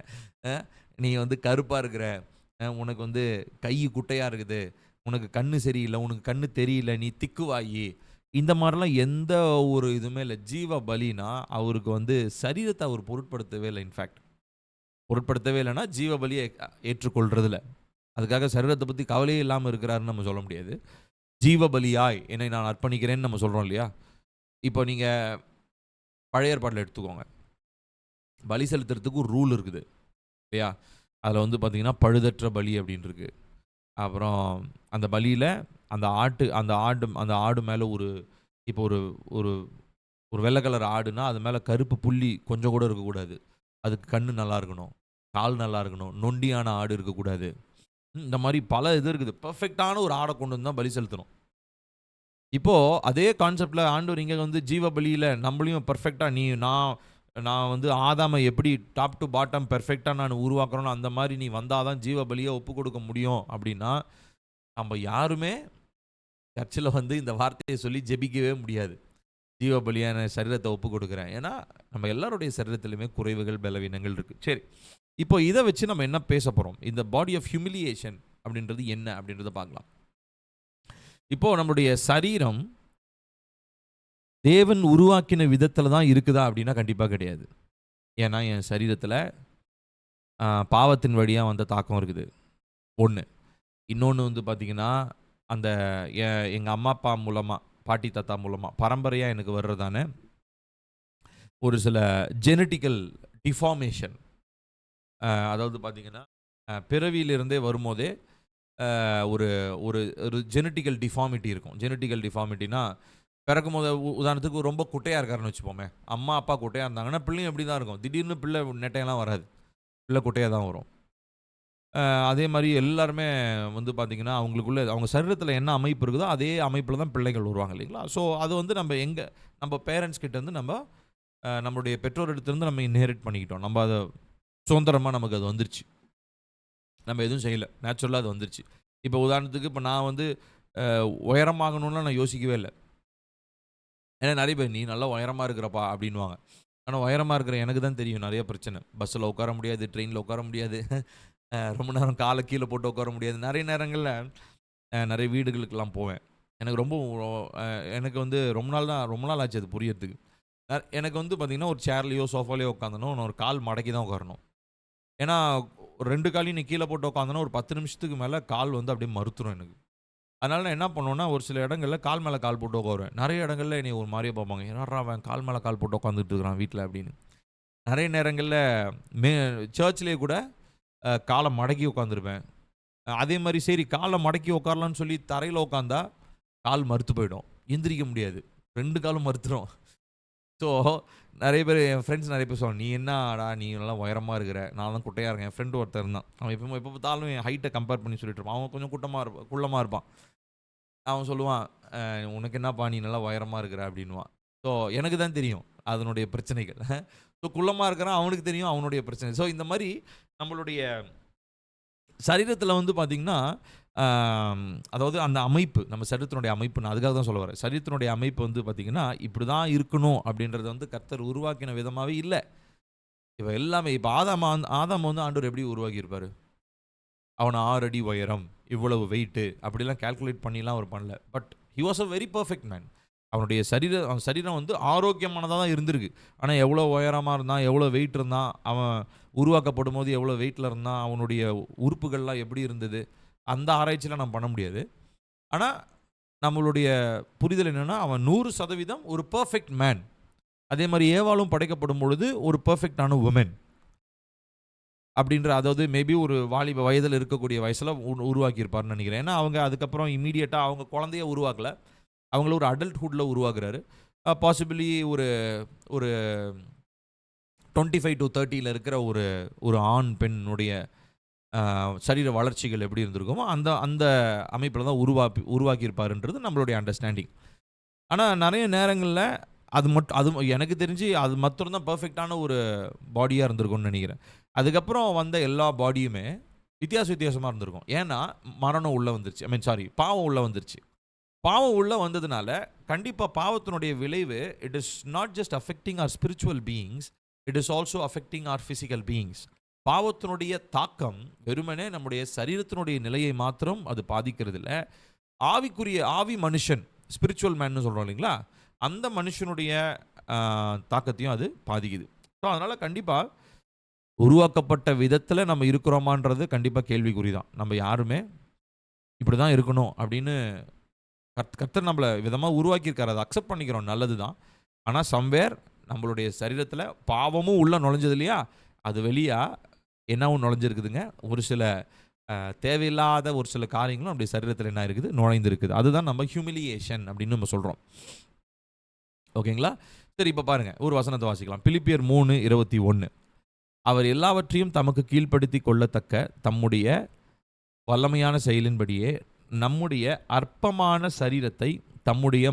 நீ வந்து கருப்பாக இருக்கிற, உனக்கு வந்து கை குட்டையாக இருக்குது, உனக்கு கண்ணு சரியில்லை, உனக்கு கண்ணு தெரியல, நீ திக்குவாயி, இந்த மாதிரிலாம் எந்த ஒரு இதுவுமே இல்லை. ஜீவ பலினா அவருக்கு வந்து சரீரத்தை அவர் பொருட்படுத்தவே இல்லை. இன்ஃபேக்ட் பொருட்படுத்தவே இல்லைன்னா ஜீவ பலியை ஏற்றுக்கொள்றதில்ல. அதுக்காக சரீரத்தை பற்றி கவலையே இல்லாமல் இருக்கிறாருன்னு நம்ம சொல்ல முடியாது. ஜீவ பலியாய் என்னை நான் அர்ப்பணிக்கிறேன்னு நம்ம சொல்கிறோம் இல்லையா? இப்போ நீங்கள் பழைய ஏற்பாட்டில் எடுத்துக்கோங்க. பலி செலுத்துறதுக்கு ஒரு ரூல் இருக்குது இல்லையா? அதில் வந்து பார்த்தீங்கன்னா பழுதற்ற பலி அப்படின்னு இருக்கு. அப்புறம் அந்த பலியில் அந்த ஆடு மேலே இப்போ ஒரு ஒரு ஒரு வெள்ளை கலர் ஆடுனா அது மேலே கருப்பு புள்ளி கொஞ்சம் கூட இருக்கக்கூடாது. அதுக்கு கண்ணு நல்லா இருக்கணும், கால் நல்லா இருக்கணும், நொண்டியான ஆடு இருக்கக்கூடாது. இந்த மாதிரி பல இது இருக்குது. பெர்ஃபெக்டான ஒரு ஆடை கொண்டு வந்து தான் பலி செலுத்தணும். இப்போ அதே கான்செப்ட்ல ஆண்டவர் இங்க வந்து ஜீவ பலியில நம்மளையும் பெர்ஃபெக்ட்டா நான் வந்து ஆதாம எப்படி டாப் டூ பாட்டம் பெர்ஃபெக்ட்டா நான் உருவாக்குறேனோ, அந்த மாரி நீ வந்தா தான் ஜீவ பலிய ஒப்புக் கொடுக்க முடியும் அப்படின்னா, நம்ம யாருமே சர்ச்சில வந்து இந்த வார்த்தைய சொல்லி ஜெபிக்கவே முடியாது. ஜீவ பலியான சரீரத்த ஒப்புக் கொடுக்கிறேன். ஏன்னா, நம்ம எல்லாருடைய சரீரத்திலுமே குறைவுகள், பலவீனங்கள் இருக்கு. சரி. இப்போ இத வச்சு நம்ம என்ன பேசப் போறோம்? இந்த பாடி ஆஃப் ஹியூமிலியேஷன் அப்படின்றது என்ன அப்படின்றத பார்க்கலாம். இப்போ நம்முடைய சரீரம் தேவன் உருவாக்கின விதத்துல தான் இருக்குதா அப்படின்னா கண்டிப்பா கிடையாது. ஏன்னா என் சரீரத்துல பாவத்தின் வழியா வந்த தாக்கம் இருக்குது. 1. இன்னொன்னு வந்து பார்த்தீங்கன்னா, அந்த எங்க அம்மா, அப்பா மூலமா, பாட்டி, தாத்தா மூலமா பரம்பரையா எனக்கு வர்றதான ஒரு சில ஜெனடிக்கல் டிஃபார்மேஷன். அதாவது பார்த்தீங்கன்னா, பிறவியிலிருந்தே வரும்போதே ஒரு ஒரு ஒரு ஜெனடிக்கல் டிஃபார்மிட்டி இருக்கும். ஜெனடிக்கல் டிஃபார்மிட்டினா பிறக்கும்போது உதாரணத்துக்கு ரொம்ப குட்டையா இருக்காருன்னு வச்சுப்போமே. அம்மா, அப்பா குட்டையா இருந்தாங்கன்னா, பிள்ளையும் அப்படி தான் இருக்கும். திடீர்னு பிள்ளை நெட்டையெல்லாம் வராது. பிள்ளை குட்டையா தான் வரும். அதே மாரி எல்லாருமே வந்து பார்த்தீங்கன்னா, அவங்க சரீரத்தில என்ன அமைப்பு இருக்குதோ, அதே அமைப்பில தான் பிள்ளைகள் வருவாங்க இல்லைங்களா? ஸோ அது வந்து நம்ம பேரண்ட்ஸ் கிட்டேருந்து நம்மளுடைய பெற்றோரிடத்திலிருந்து நம்ம இன்ஹெரிட் பண்ணிக்கிட்டோம். நம்ம அத சுதந்திரமா நமக்கு அது வந்துருச்சு. நம்ம எதுவும் செய்யல. நேச்சுரலா அது வந்துருச்சு. இப்போ உதாரணத்துக்கு நான் வந்து உயரமாகணும்லாம் நான் யோசிக்கவே இல்ல. ஏன்னா நெறைய பேர், "நீ நல்லா உயரமா இருக்கிறப்பா" அப்படின்னுவாங்க. ஆனா உயரமா இருக்கிற எனக்கு தான் தெரியும் நெறைய பிரச்சனை. பஸ்ஸில உட்கார முடியாது, ட்ரெயின்ல உட்கார முடியாது. ரொம்ப நேரம் கால கீழ போட்டு உட்கார முடியாது. நெறைய நேரங்கள்ல நெறைய வீடுகளுக்கெல்லாம் போவேன். எனக்கு ரொம்ப அ எனக்கு வந்து ரொம்ப நாள் ஆச்சு அது புரியறதுக்கு. எனக்கு வந்து பார்த்தீங்கன்னா, ஒரு சேர்லயோ, சோஃபாலயோ உட்காந்தேன்னா, நான் ஒரு கால் மடக்கி தான் உட்காரணும். ஏன்னா 2 காலையும் நீ கீழ போட்டு உட்காந்தேன்னா, ஒரு 10 நிமிஷத்துக்கு மேல கால் வந்து அப்படியே மறுத்துரும் எனக்கு. அதனால நான் என்ன பண்ணுவேன்னா, ஒரு சில இடங்கள்ல கால் மேல கால் போட்டு உட்காருவேன். நெறைய இடங்கள்ல என்னைய ஒரு மாரியா பார்ப்பாங்க. "என்னட்றா அவன் கால் மேல கால் போட்டு உட்காந்துட்டு இருக்கிறான் வீட்ல" அப்படின்னு. நெறைய நேரங்கள்ல மே சர்ச்லயே கூட கால மடக்கி உட்காந்துருப்பேன். அதே மாரி சரி கால மடக்கி உட்காரலான்னு சொல்லி தரையில உட்காந்தா, கால் மரத்து போயிடும். எந்திரிக்க முடியாது. 2 காலும் மரத்துரும். ஸோ நெறைய பேர் என் ஃப்ரெண்ட்ஸ் நெறைய பேர் சொல்லுவாங்க, "நீ என்னடா நீ நல்லா உயரமா இருக்கிற. நான் தான் குட்டையா இருக்கேன்." என் ஃப்ரெண்ட் ஒருத்தன் இருந்தான். அவன் எப்ப பார்த்தாலும் என் ஹைட்ட கம்பேர் பண்ணி சொல்லிட்டு இருப்பான். அவன் கொஞ்சம் குள்ளமா இருப்பான். அவன் சொல்லுவான், "உனக்கு என்னப்பா நீ நல்லா உயரமா இருக்கிற" அப்படின்னுவான். ஸோ எனக்கு தான் தெரியும் அதனுடைய பிரச்சனைகள். ஸோ குள்ளமா இருக்கிறான் அவனுக்கு தெரியும் அவனுடைய பிரச்சனை. ஸோ இந்த மாரி நம்மளுடைய சரீரத்தில வந்து பார்த்தீங்கன்னா, அதாவது அந்த அமைப்பு, நம்ம சரீரத்தினுடைய அமைப்பு நான் அதுக்காக தான் சொல்ல வரேன். சரீரத்தினுடைய அமைப்பு வந்து பார்த்தீங்கன்னா, இப்படி தான் இருக்கணும் அப்படின்றத வந்து கர்த்தர் உருவாக்கின விதமாவே இல்ல. இப்ப ஆதாம வந்து ஆண்டவர் எப்படி உருவாக்கியிருப்பாரு? அவன 6 அடி உயரம், இவ்வளவு வெயிட்டு அப்படிலாம் கால்குலேட் பண்ணிலாம் அவர் பண்ணல. But he was a very perfect man. அவன் சரீரம் வந்து ஆரோக்கியமானதா தான் இருந்திருக்கு. ஆனா எவ்வளோ உயரமா இருந்தான், எவ்வளோ வெயிட் இருந்தான், அவன் உருவாக்கப்படும்போது எவ்வளோ வெயிட்ல இருந்தான், அவனுடைய உறுப்புகள்லாம் எப்படி இருந்தது, அந்த ஆராய்ச்சிலாம் நம்ம பண்ண முடியாது. ஆனா நம்மளுடைய புரிதல் என்னன்னா, அவன் 100% ஒரு பெர்ஃபெக்ட் மேன். அதே மாரி ஏவாளும் படைக்கப்படும் பொழுது ஒரு பெர்ஃபெக்ட்டான வுமன். அதாவது மேபி ஒரு வாலிப வயதில இருக்கக்கூடிய வயசுல உருவாக்கியிருப்பார்ன்னு நெனைக்கிறேன். ஏன்னா, அவங்க அதுக்கப்புறம் இம்மீடியட்டா அவங்க குழந்தைய உருவாக்கல. அவங்கள ஒரு அடல்ட்ஹுட்ல உருவாக்குறாரு. பாசிபிலி ஒரு ஒரு 25 டூ 30ல இருக்கிற ஒரு ஒரு ஆண், பெண்ணுடைய சரீர வளர்ச்சிகள் எப்படி இருந்திருக்குமோ, அந்த அந்த அமைப்பில தான் உருவாக்கியிருப்பாருன்றது நம்மளுடைய அண்டர்ஸ்டாண்டிங். ஆனா, நெறைய நேரங்கள்ல அது எனக்கு தெரிஞ்சு அது மாத்திரம் தான் பெர்ஃபெக்ட்டான ஒரு பாடியா இருந்திருக்கும்னு நெனைக்கிறேன். அதுக்கப்புறம் வந்த எல்லா பாடியுமே வித்தியாசமா இருந்திருக்கும். ஏன்னா, மரணம் உள்ள வந்துருச்சு. பாவம் உள்ள வந்துருச்சு. பாவம் உள்ள வந்ததுனால, கண்டிப்பா பாவத்தினுடைய விளைவு it is not just affecting our spiritual beings, it is also affecting our physical beings. பாவத்தினுடைய தாக்கம் வெறுமனே நம்முடைய சரீரத்தினுடைய நிலையை மாத்திரம் அது பாதிக்கிறதில்ல. ஆவி மனுஷன், ஸ்பிரிச்சுவல் மேன்னு சொல்றோம் இல்லைங்களா? அந்த மனுஷனுடைய தாக்கத்தையும் அது பாதிக்குது. ஸோ அதனால கண்டிப்பா உருவாக்கப்பட்ட விதத்தில் நம்ம இருக்கிறோமான்றது கண்டிப்பாக கேள்விக்குறி தான். நம்ம யாருமே இப்படி தான் இருக்கணும் அப்படின்னு கர்த்தர் நம்மளை விதமாக உருவாக்கியிருக்காரு. அதை அக்செப்ட் பண்ணிக்கிறோம், நல்லது தான். ஆனால் சம்வேர் நம்மளுடைய சரீரத்தில் பாவமும் உள்ள நுழைஞ்சது இல்லையா, அது வெளியா என்னவும் நுழைஞ்சிருக்குதுங்க. ஒரு சில தேவையில்லாத ஒரு சில காரியங்களும் நம்முடைய சரீரத்தில் என்ன இருக்குது, நுழைந்திருக்குது. அதுதான் நம்ம ஹியூமிலியேஷன் அப்படின்னு நம்ம சொல்கிறோம். ஓகேங்களா? சரி, இப்போ பாருங்க, ஒரு வசனத்தை வாசிக்கலாம். பிலிப்பியர் 3:21. அவர் எல்லாவற்றையும் தமக்கு கீழ்ப்படுத்தி கொள்ளத்தக்க தம்முடைய வல்லமையான செயலின்படியே நம்முடைய அற்பமான சரீரத்தை தம்முடைய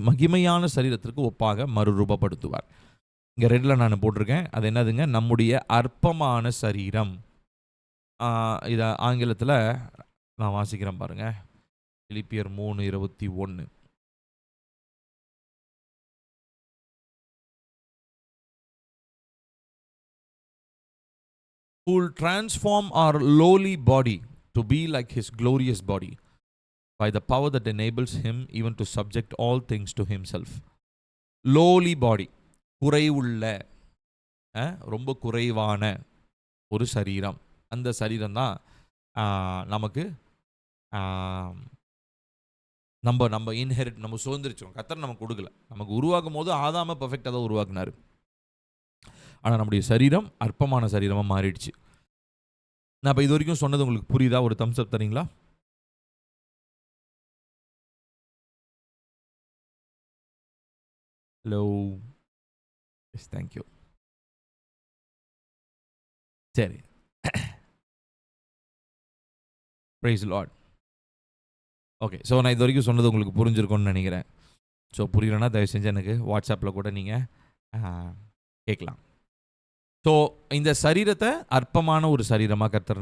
மகிமையான சரீரத்திற்கு ஒப்பாக மறுரூபப்படுத்துவார். இங்கே ரெட்டில் நான் போட்டிருக்கேன். அது என்னதுங்க? நம்முடைய அற்பமான சரீரம். இதை ஆங்கிலத்தில் நான் வாசிக்கிறேன் பாருங்க. பிலிப்பியர் 3:21. Who will transform our lowly body to be like his glorious body by the power that enables him even to subject all things to himself. Lowly body, குறைவுள்ள, ரொம்ப குறைவான ஒரு சரீரம். அந்த சரீரம் தான் நமக்கு நம்ம இன்ஹெரிட், நம்ம சுதந்திரிச்சோம். கர்த்தர் நமக்கு கொடுக்கல. நமக்கு உருவாக்கும் போது ஆதாம பர்ஃபெக்டாக தான் உருவாக்குனாரு. ஆனால் நம்முடைய சரீரம் அற்பமான சரீரமாக மாறிடுச்சு. நான் இப்போ இது வரைக்கும் சொன்னது உங்களுக்கு புரியுதா? ஒரு தம்ஸ் அப் தரீங்களா? Hello, yes, thank you. சரி, பிரைஸ் லார்ட். ஓகே, ஸோ நான் இது வரைக்கும் சொன்னது உங்களுக்கு புரிஞ்சிருக்கும்னு நினைக்கிறேன். ஸோ புரியலன்னா தயவு செஞ்சு எனக்கு வாட்ஸ்அப்பில் கூட நீங்கள் கேட்கலாம். ஸோ இந்த சரீரத்தை அற்பமான ஒரு சரீரமாக கர்த்தர்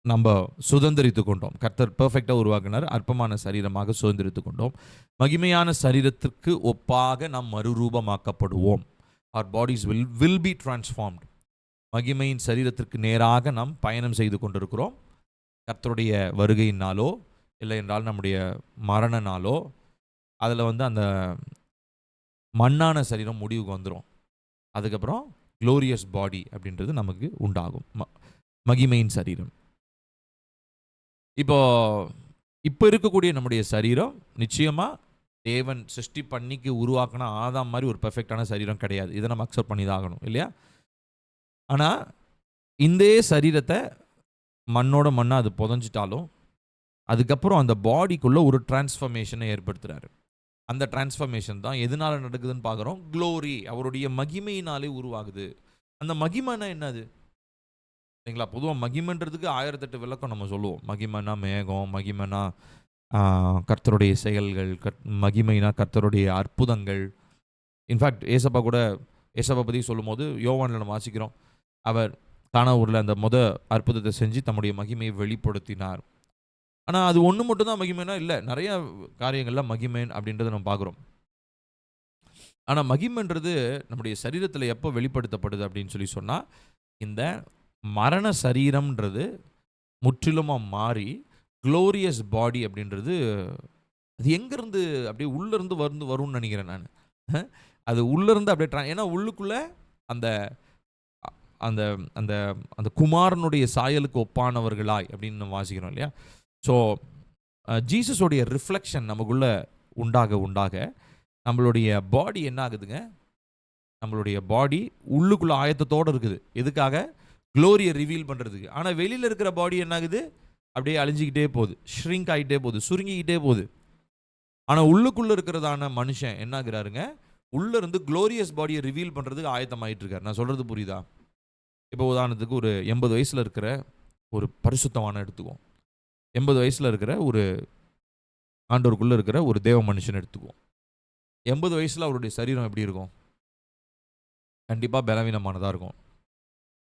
நம்ம சுதந்திரித்து கொண்டோம். கர்த்தர் பெர்ஃபெக்டாக உருவாக்கினார். அற்பமான சரீரமாக சுதந்திரித்து கொண்டோம். மகிமையான சரீரத்திற்கு ஒப்பாக நாம் மறுரூபமாக்கப்படுவோம். Our bodies will be transformed. மகிமையின் சரீரத்திற்கு நேராக நாம் பயணம் செய்து கொண்டிருக்கிறோம். கர்த்தருடைய வருகையினாலோ இல்லை என்றால் நம்முடைய மரணனாலோ அதில் அந்த மண்ணான சரீரம் முடிவுக்கு வந்துடும். அதுக்கப்புறம் க்ளோரியஸ் பாடி அப்படின்றது நமக்கு உண்டாகும், மகிமையின் சரீரம். இப்போ இருக்கக்கூடிய நம்முடைய சரீரம் நிச்சயமாக தேவன் சிருஷ்டி பண்ணிக்கு உருவாக்கினா ஆதாம் மாதிரி ஒரு பெர்ஃபெக்டான சரீரம் கிடையாது. இதை நம்ம அக்செப்ட் பண்ணி தான் ஆகணும், இல்லையா? ஆனால் இந்த சரீரத்தை மண்ணோட மண்ணாக அது புதஞ்சிட்டாலும் அதுக்கப்புறம் அந்த பாடிக்குள்ளே ஒரு டிரான்ஸ்ஃபர்மேஷனை ஏற்படுத்துகிறாரு. அந்த டிரான்ஸ்ஃபர்மேஷன் தான் எதனால் நடக்குதுன்னு பார்க்குறோம். க்ளோரி, அவருடைய மகிமையினாலே உருவாகுது. அந்த மகிமைனா என்னது? சரிங்களா? பொதுவாக மகிமைன்றதுக்கு 1008 விளக்கம் நம்ம சொல்லுவோம். மகிமைனா மேகம், மகிமைனா கர்த்தருடைய செயல்கள், மகிமைனா கர்த்தருடைய அற்புதங்கள். இன்ஃபேக்ட் ஏசப்பா பற்றி சொல்லும் போது யோவானில் நம்ம வாசிக்கிறோம், அவர் கானாவூரில் அந்த அற்புதத்தை செஞ்சு தம்முடைய மகிமையை வெளிப்படுத்தினார். ஆனால் அது ஒன்று மட்டும்தான் மகிமைனா இல்லை, நிறைய காரியங்கள்லாம் மகிமை அப்படின்றத நம்ம பார்க்குறோம். ஆனால் மகிமைன்றது நம்முடைய சரீரத்தில் எப்போ வெளிப்படுத்தப்படுது அப்படின்னு சொன்னால், இந்த மரண சரீரம்ன்றது முற்றிலுமாக மாறி க்ளோரியஸ் பாடி அப்படின்றது அது எங்கேருந்து அப்படியே உள்ளேருந்து வரும்னு நினைக்கிறேன் நான். அது உள்ளேருந்து அப்படியே ஏன்னா உள்ளுக்குள்ளே அந்த அந்த அந்த அந்த குமாரனுடைய சாயலுக்கு ஒப்பானவர்களாய் அப்படின்னு நம்ம வாசிக்கிறோம், இல்லையா? ஸோ ஜீசஸோடைய ரிஃப்ளெக்ஷன் நமக்குள்ளே உண்டாக நம்மளுடைய பாடி என்ன ஆகுதுங்க? நம்மளுடைய பாடி உள்ளுக்குள்ளே ஆயத்தத்தோடு இருக்குது. எதுக்காக? க்ளோரியை ரிவீல் பண்ணுறதுக்கு. ஆனால் வெளியில் இருக்கிற பாடி என்ன ஆகுது? அப்படியே அழிஞ்சிக்கிட்டே போகுது, ஷ்ரிங்க் ஆகிட்டே போகுது, சுருங்கிக்கிட்டே போகுது. ஆனால் உள்ளுக்குள்ளே இருக்கிறதான மனுஷன் என்ன ஆகுறாருங்க? உள்ளேருந்து க்ளோரியஸ் பாடியை ரிவீல் பண்ணுறதுக்கு ஆயத்தமாகிட்டு இருக்காரு. நான் சொல்கிறது புரியுதா? இப்போ உதாரணத்துக்கு ஒரு 80 வயசில் இருக்கிற ஒரு பரிசுத்தமான எடுத்துக்குவோம். 80 வயசில் இருக்கிற ஒரு ஆண்டவருக்குள்ளே இருக்கிற ஒரு தேவ மனுஷன் எடுத்துக்குவோம். 80 வயசில் அவருடைய சரீரம் எப்படி இருக்கும்? கண்டிப்பாக பலவீனமானதாக இருக்கும்.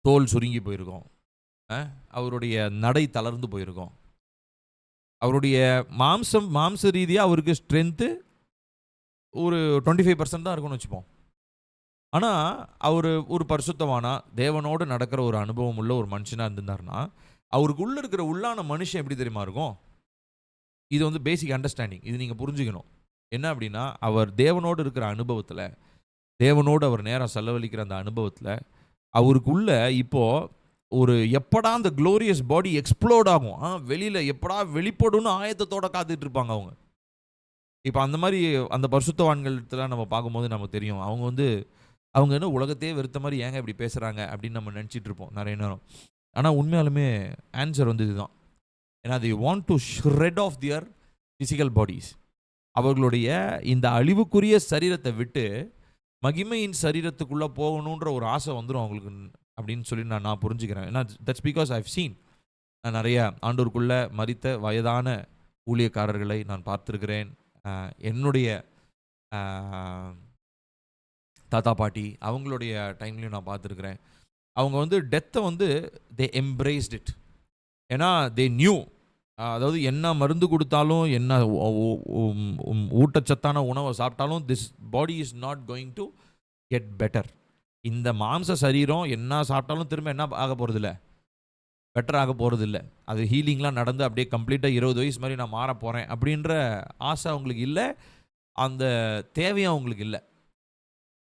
தோல் சுருங்கி போயிருக்கும். அவருடைய நடை தளர்ந்து போயிருக்கும். அவருடைய மாம்ச ரீதியாக அவருக்கு ஸ்ட்ரென்த்து ஒரு 25% தான் இருக்கும்னு வச்சுப்போம். ஆனால் அவர் ஒரு பரிசுத்தமானா தேவனோடு நடக்கிற ஒரு அனுபவம் உள்ள ஒரு மனுஷனாக இருந்திருந்தாருன்னா அவருக்கு உள்ளே இருக்கிற உள்ளான மனுஷன் எப்படி தெரியுமா இருக்கும்? இது பேசிக் அண்டர்ஸ்டாண்டிங். இது நீங்கள் புரிஞ்சுக்கணும். என்ன அப்படின்னா, அவர் தேவனோடு இருக்கிற அனுபவத்தில், தேவனோடு அவர் நேரம் செலவழிக்கிற அந்த அனுபவத்தில் அவருக்குள்ள இப்போ ஒரு எப்படா அந்த குளோரியஸ் பாடி எக்ஸ்ப்ளோட் ஆகும், வெளியில எப்படா வெளிப்படும்னு ஆயத்தத்தோட காத்துட்டு இருப்பாங்க அவங்க. இப்போ அந்த மாதிரி அந்த பரிசுத்தவான்கள்ட்டலாம் நம்ம பார்க்கும்போது நமக்கு தெரியும். அவங்க என்ன உலகத்தையே வெறுத்த மாதிரி ஏங்க இப்படி பேசுறாங்க அப்படின்னு நம்ம நினச்சிட்டு இருப்போம் நிறைய நேரம். ஆனால் உண்மையாலுமே ஆன்சர் வந்து இதுதான். ஏன்னா they want to shred off their physical bodies. அவர்களுடைய இந்த அழிவுக்குரிய சரீரத்தை விட்டு மகிமையின் சரீரத்துக்குள்ளே போகணுன்ற ஒரு ஆசை வந்துடும் அவங்களுக்கு அப்படின்னு சொல்லி நான் புரிஞ்சுக்கிறேன். ஏன்னா தட்ஸ் பிகாஸ் ஐவ் சீன். நான் நிறைய ஆண்டோருக்குள்ள மரித்த வயதான ஊழியக்காரர்களை நான் பார்த்துருக்கிறேன். என்னுடைய தாத்தா பாட்டி அவங்களுடைய டைம்லையும் நான் பார்த்துருக்குறேன். அவங்க வந்து டெத்தை வந்து தே எம்ப்ரேஸ்ட் இட். ஏன்னா தே நியூ, அதாவது என்ன மருந்து கொடுத்தாலும் என்ன ஊட்டச்சத்தான உணவை சாப்பிட்டாலும் this body is not going to get better. இந்த மாம்ச சரீரம் என்ன சாப்பிட்டாலும் திரும்ப என்ன ஆக போகிறதில்ல, பெட்டர் ஆக போகிறதில்ல. அது ஹீலிங்லாம் நடந்து அப்படியே கம்ப்ளீட்டாக 20 வயசு மாதிரி நான் மாற போகிறேன் அப்படின்ற ஆசை அவங்களுக்கு இல்லை, அந்த தேவையும் அவங்களுக்கு இல்லை.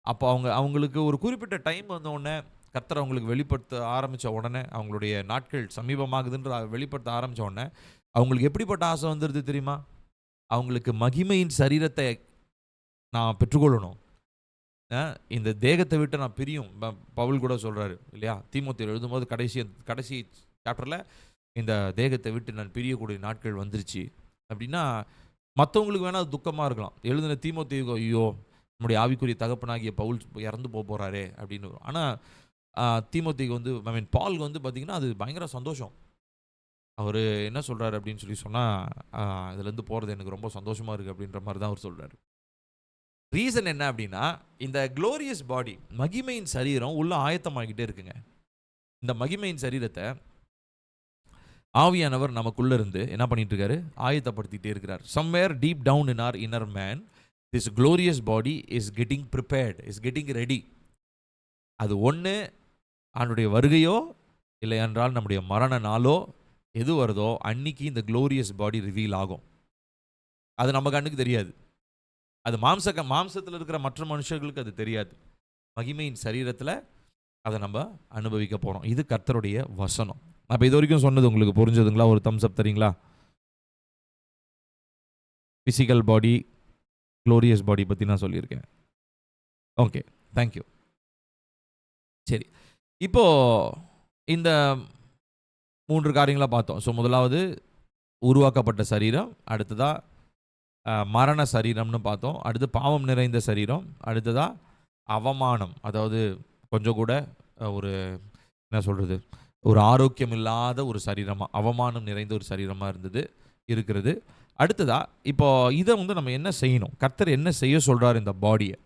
அப்போ அவங்களுக்கு ஒரு குறிப்பிட்ட டைம் வந்த உடனே கர்த்தர் அவங்களுக்கு வெளிப்படுத்த ஆரம்பித்த உடனே, அவங்களுடைய நாட்கள் சமீபமாகுதுன்ற வெளிப்படுத்த ஆரம்பித்த உடனே அவங்களுக்கு எப்படிப்பட்ட ஆசை வந்துடுது தெரியுமா? அவங்களுக்கு மகிமையின் சரீரத்தை நான் பெற்றுக்கொள்ளணும், இந்த தேகத்தை விட்டு நான் பிரியும். பவுல் கூட சொல்கிறாரு இல்லையா, தீமோத்தேயு எழுதும்போது கடைசி சாப்டரில் இந்த தேகத்தை விட்டு நான் பிரியக்கூடிய நாட்கள் வந்துருச்சு அப்படின்னா, மற்றவங்களுக்கு வேணால் அது துக்கமாக இருக்கலாம். எழுதின தீமோத்தேயுக்கு ஐயோ நம்முடைய ஆவிக்குரிய தகப்பனாகிய பவுல் இறந்து போகிறாரே அப்படின்னு. ஆனால் தீமோத்தேயுக்கு வந்து பாலுக்கு வந்து பார்த்திங்கன்னா அது பயங்கர சந்தோஷம். அவர் என்ன சொல்கிறாரு அப்படின்னு சொன்னால், இதுலேருந்து போகிறது எனக்கு ரொம்ப சந்தோஷமாக இருக்குது அப்படின்ற மாதிரி தான் அவர் சொல்கிறார். ரீசன் என்ன அப்படின்னா, இந்த க்ளோரியஸ் பாடி மகிமையின் சரீரம் உள்ள ஆயத்தமாகிட்டே இருக்குங்க. இந்த மகிமையின் சரீரத்தை ஆவியானவர் நமக்குள்ளே இருந்து என்ன பண்ணிட்டு இருக்காரு, ஆயத்தப்படுத்திகிட்டே இருக்கிறார். Somewhere deep down in our inner man this glorious body is getting prepared, is getting ready. அது ஒன்று அவனுடைய வருகையோ இல்லை என்றால் நம்முடைய மரண நாளோ எது வருதோ அன்னைக்கு இந்த க்ளோரியஸ் பாடி ரிவீல் ஆகும். அது நம்ம கண்ணுக்கு தெரியாது, அது மாம்சத்தில் இருக்கிற மற்ற மனுஷர்களுக்கு அது தெரியாது. மகிமையின் சரீரத்தில் அதை நம்ம அனுபவிக்க போகிறோம். இது கர்த்தருடைய வசனம். அப்போ இது வரைக்கும் சொன்னது உங்களுக்கு புரிஞ்சதுங்களா? ஒரு தம்ஸ் அப் தரீங்களா? ஃபிசிக்கல் பாடி, க்ளோரியஸ் பாடி பற்றி நான் சொல்லியிருக்கேன். Okay, thank you. சரி, இப்போது இந்த 3 காரியங்களாக பார்த்தோம். ஸோ முதலாவது உருவாக்கப்பட்ட சரீரம், அடுத்ததாக மரண சரீரம்னு பார்த்தோம், அடுத்து பாவம் நிறைந்த சரீரம், அடுத்ததாக அவமானம், அதாவது கொஞ்சம் கூட ஒரு என்ன சொல்கிறது, ஒரு ஆரோக்கியம் இல்லாத ஒரு சரீரமாக, அவமானம் நிறைந்த ஒரு சரீரமாக இருக்கிறது. அடுத்ததாக இப்போ இதை வந்து நம்ம என்ன செய்யணும், கர்த்தர் என்ன செய்ய சொல்கிறார், இந்த பாடியை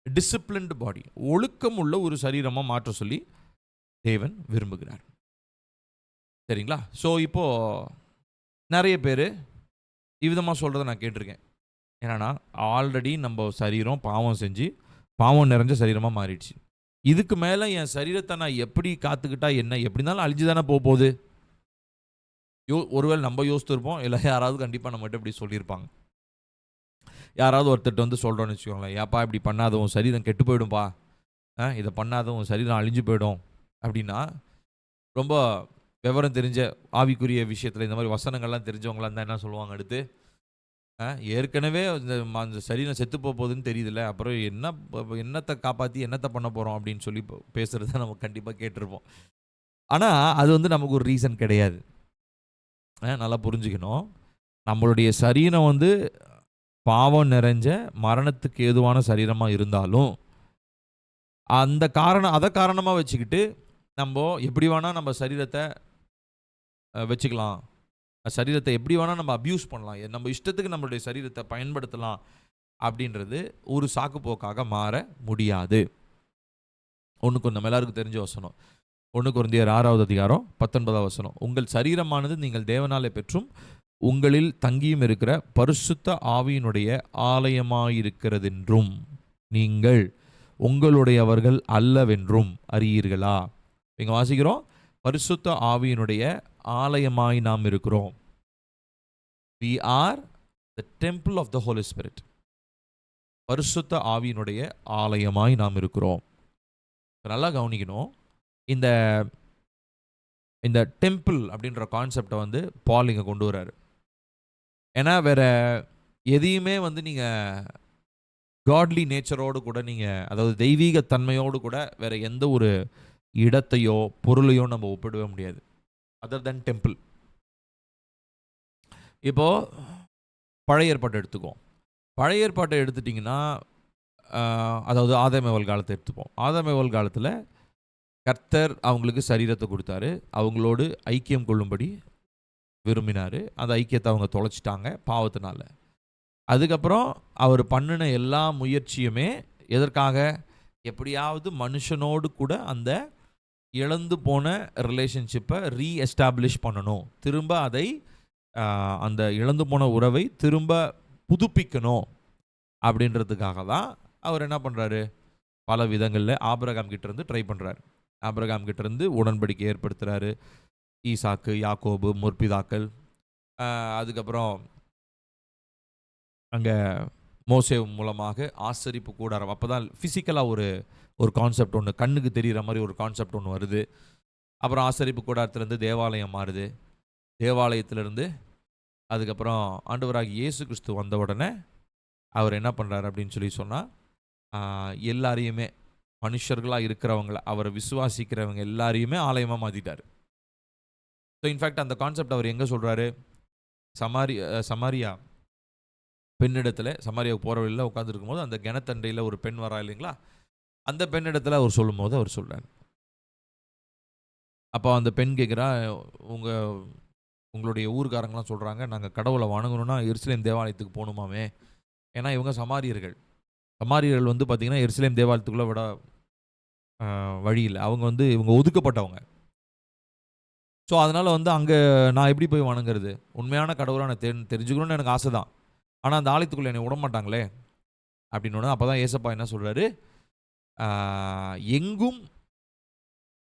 டிசிப்ளின்டு பாடி, ஒழுக்கம் உள்ள ஒரு சரீரமாக மாற்ற சொல்லி தேவன் விரும்புகிறார். சரிங்களா? ஸோ இப்போது நிறைய பேர் இவ்விதமாக சொல்கிறத நான் கேட்டிருக்கேன். என்னன்னா, ஆல்ரெடி நம்ம சரீரம் பாவம் செஞ்சு பாவம் நிறைஞ்ச சரீரமாக மாறிடுச்சு, இதுக்கு மேலே என் சரீரத்தை நான் எப்படி காத்துக்கிட்டா என்ன, எப்படி இருந்தாலும் அழிஞ்சு தானே போகுது. ஒருவேளை நம்ம யோசித்துருப்போம், இல்லை யாராவது கண்டிப்பாக நம்மகிட்ட இப்படி சொல்லியிருப்பாங்க. யாராவது ஒருத்தர் வந்து சொல்கிறோன்னு வச்சுக்கோங்களேன், ஏப்பா இப்படி பண்ணாத உன் சரீரம் கெட்டு போயிடும்பா, இதை பண்ணாத உன் சரீரம் அழிஞ்சு போயிடும் அப்படின்னா, ரொம்ப விவரம் தெரிஞ்ச ஆவிக்குரிய விஷயத்தில் இந்த மாதிரி வசனங்கள்லாம் தெரிஞ்சவங்களாம் இருந்தால் என்ன சொல்லுவாங்க, அடுத்து ஏற்கனவே அந்த சரீரம் செத்து போகுதுன்னு தெரியுதுல்ல, அப்புறம் என்னத்தை காப்பாற்றி என்னத்தை பண்ண போகிறோம் அப்படின்னு சொல்லி பேசுகிறத நம்ம கண்டிப்பாக கேட்டிருப்போம். ஆனால் அது வந்து நமக்கு ஒரு ரீசன் கிடையாது. நல்லா புரிஞ்சுக்கணும், நம்மளுடைய சரீரம் வந்து பாவம் நிறைஞ்ச மரணத்துக்கு ஏதுவான சரீரமாக இருந்தாலும் அதை காரணமாக வச்சுக்கிட்டு நம்ம எப்படி வேணால் நம்ம சரீரத்தை வச்சுக்கலாம், சரீரத்தை எப்படி வேணால் நம்ம அப்யூஸ் பண்ணலாம், நம்ம இஷ்டத்துக்கு நம்மளுடைய சரீரத்தை பயன்படுத்தலாம் அப்படின்றது ஒரு சாக்கு போக்காக மாற முடியாது. ஒன்றுக்கு நம்ம எல்லாருக்கும் தெரிஞ்ச வசனம், 1 கொரிந்தியர் 6வது அதிகாரம் 19வது வசனம், உங்கள் சரீரமானது நீங்கள் தேவனாலே பெற்றும் உங்களில் தங்கியும் இருக்கிற பரிசுத்த ஆவியினுடைய ஆலயமாயிருக்கிறதென்றும் நீங்கள் உங்களுடையவர்கள் அல்லவென்றும் அறியீர்களா. இங்க வாசிக்கிறோம், பரிசுத்த ஆவியினுடைய ஆலயமாய் நாம் இருக்கிறோம். We are the temple of the Holy Spirit. பரிசுத்த ஆவியினுடைய ஆலயமாய் நாம் இருக்கிறோம். நல்லா கவனிக்கணும், இந்த இந்த டெம்பிள் அப்படின்ற கான்செப்டை வந்து பால் இங்கே கொண்டு வர்றாரு. ஏன்னா வேற எதையுமே வந்து நீங்கள் காட்லி நேச்சரோடு கூட நீங்கள், அதாவது தெய்வீக தன்மையோடு கூட வேற எந்த ஒரு இடத்தையோ பொருளையோ நம்ம ஒப்பிடவே முடியாது அதர் தென் டெம்பிள். இப்போது பழைய ஏற்பாட்டை எடுத்துக்குவோம். பழைய ஏற்பாட்டை எடுத்துட்டிங்கன்னா, அதாவது ஆதாமேவல் காலத்தை எடுத்துப்போம். ஆதாமேவல் காலத்தில் கர்த்தர் அவங்களுக்கு சரீரத்தை கொடுத்தாரு, அவங்களோடு ஐக்கியம் கொள்ளும்படி விரும்பினார். அந்த ஐக்கியத்தை அவங்க தொலைச்சிட்டாங்க பாவத்தினால. அதுக்கப்புறம் அவர் பண்ணின எல்லா முயற்சியுமே எதற்காக? எப்படியாவது மனுஷனோடு கூட அந்த இழந்து போன ரிலேஷன்ஷிப்பை ரீஎஸ்டாப்ளிஷ் பண்ணணும், திரும்ப அதை அந்த இழந்து போன உறவை திரும்ப புதுப்பிக்கணும் அப்படின்றதுக்காக தான் அவர் என்ன பண்ணுறாரு, பல விதங்களில் ஆபிரகாம் கிட்டேருந்து ட்ரை பண்ணுறாரு. ஆபிரகாம் கிட்டேருந்து உடன்படிக்கை ஏற்படுத்துகிறாரு. ஈசாக்கு, யாக்கோபு, முற்பிதாக்கள், அதுக்கப்புறம் அங்கே மோசே மூலமாக ஆசரிப்பு கூடாரம். அப்போ தான் ஃபிசிக்கலாக ஒரு கான்செப்ட் ஒன்று, கண்ணுக்கு தெரிகிற மாதிரி ஒரு கான்செப்ட் ஒன்று வருது. அப்புறம் ஆசரிப்பு கூடாரத்துலேருந்து தேவாலயம் மாறுது. தேவாலயத்திலேருந்து அதுக்கப்புறம் ஆண்டவராகி இயேசு கிறிஸ்து வந்த உடனே அவர் என்ன பண்ணுறாரு அப்படின்னு சொல்லி சொன்னால், எல்லாரையுமே மனுஷர்களாக இருக்கிறவங்கள, அவரை விசுவாசிக்கிறவங்க எல்லாரையுமே ஆலயமாக மாற்றிட்டார். ஸோ இன்ஃபேக்ட் அந்த கான்செப்ட் அவர் எங்கே சொல்கிறாரு? சமாரியா பெண்ணிடத்தில், சமாரியாவுக்கு போகிற வழியில் உட்காந்துருக்கும் போது அந்த கிணத்தண்டையில் ஒரு பெண் வரா இல்லைங்களா, அந்த பெண்ணிடத்தில் அவர் சொல்லும் போது அவர் சொல்கிறார். அப்போ அந்த பெண் கேட்குறா, உங்களுடைய ஊர்காரங்களாம் சொல்கிறாங்க, நாங்கள் கடவுளை வணங்கணும்னா எருசலேம் தேவாலயத்துக்கு போகணுமாமே. ஏன்னா இவங்க சமாரியர்கள் வந்து பார்த்திங்கன்னா எருசலேம் தேவாலயத்துக்குள்ளே விட வழி இல்லை. அவங்க வந்து இவங்க ஒதுக்கப்பட்டவங்க. ஸோ அதனால் வந்து அங்கே நான் எப்படி போய் வணங்குறது? உண்மையான கடவுளாக நான் தெரிஞ்சுக்கணும்னு எனக்கு ஆசை தான். ஆனால் அந்த ஆலயத்துக்குள்ளே என்னை விட மாட்டாங்களே அப்படின்னு. அப்போ தான் ஏசப்பா என்ன சொல்கிறாரு, எங்கும்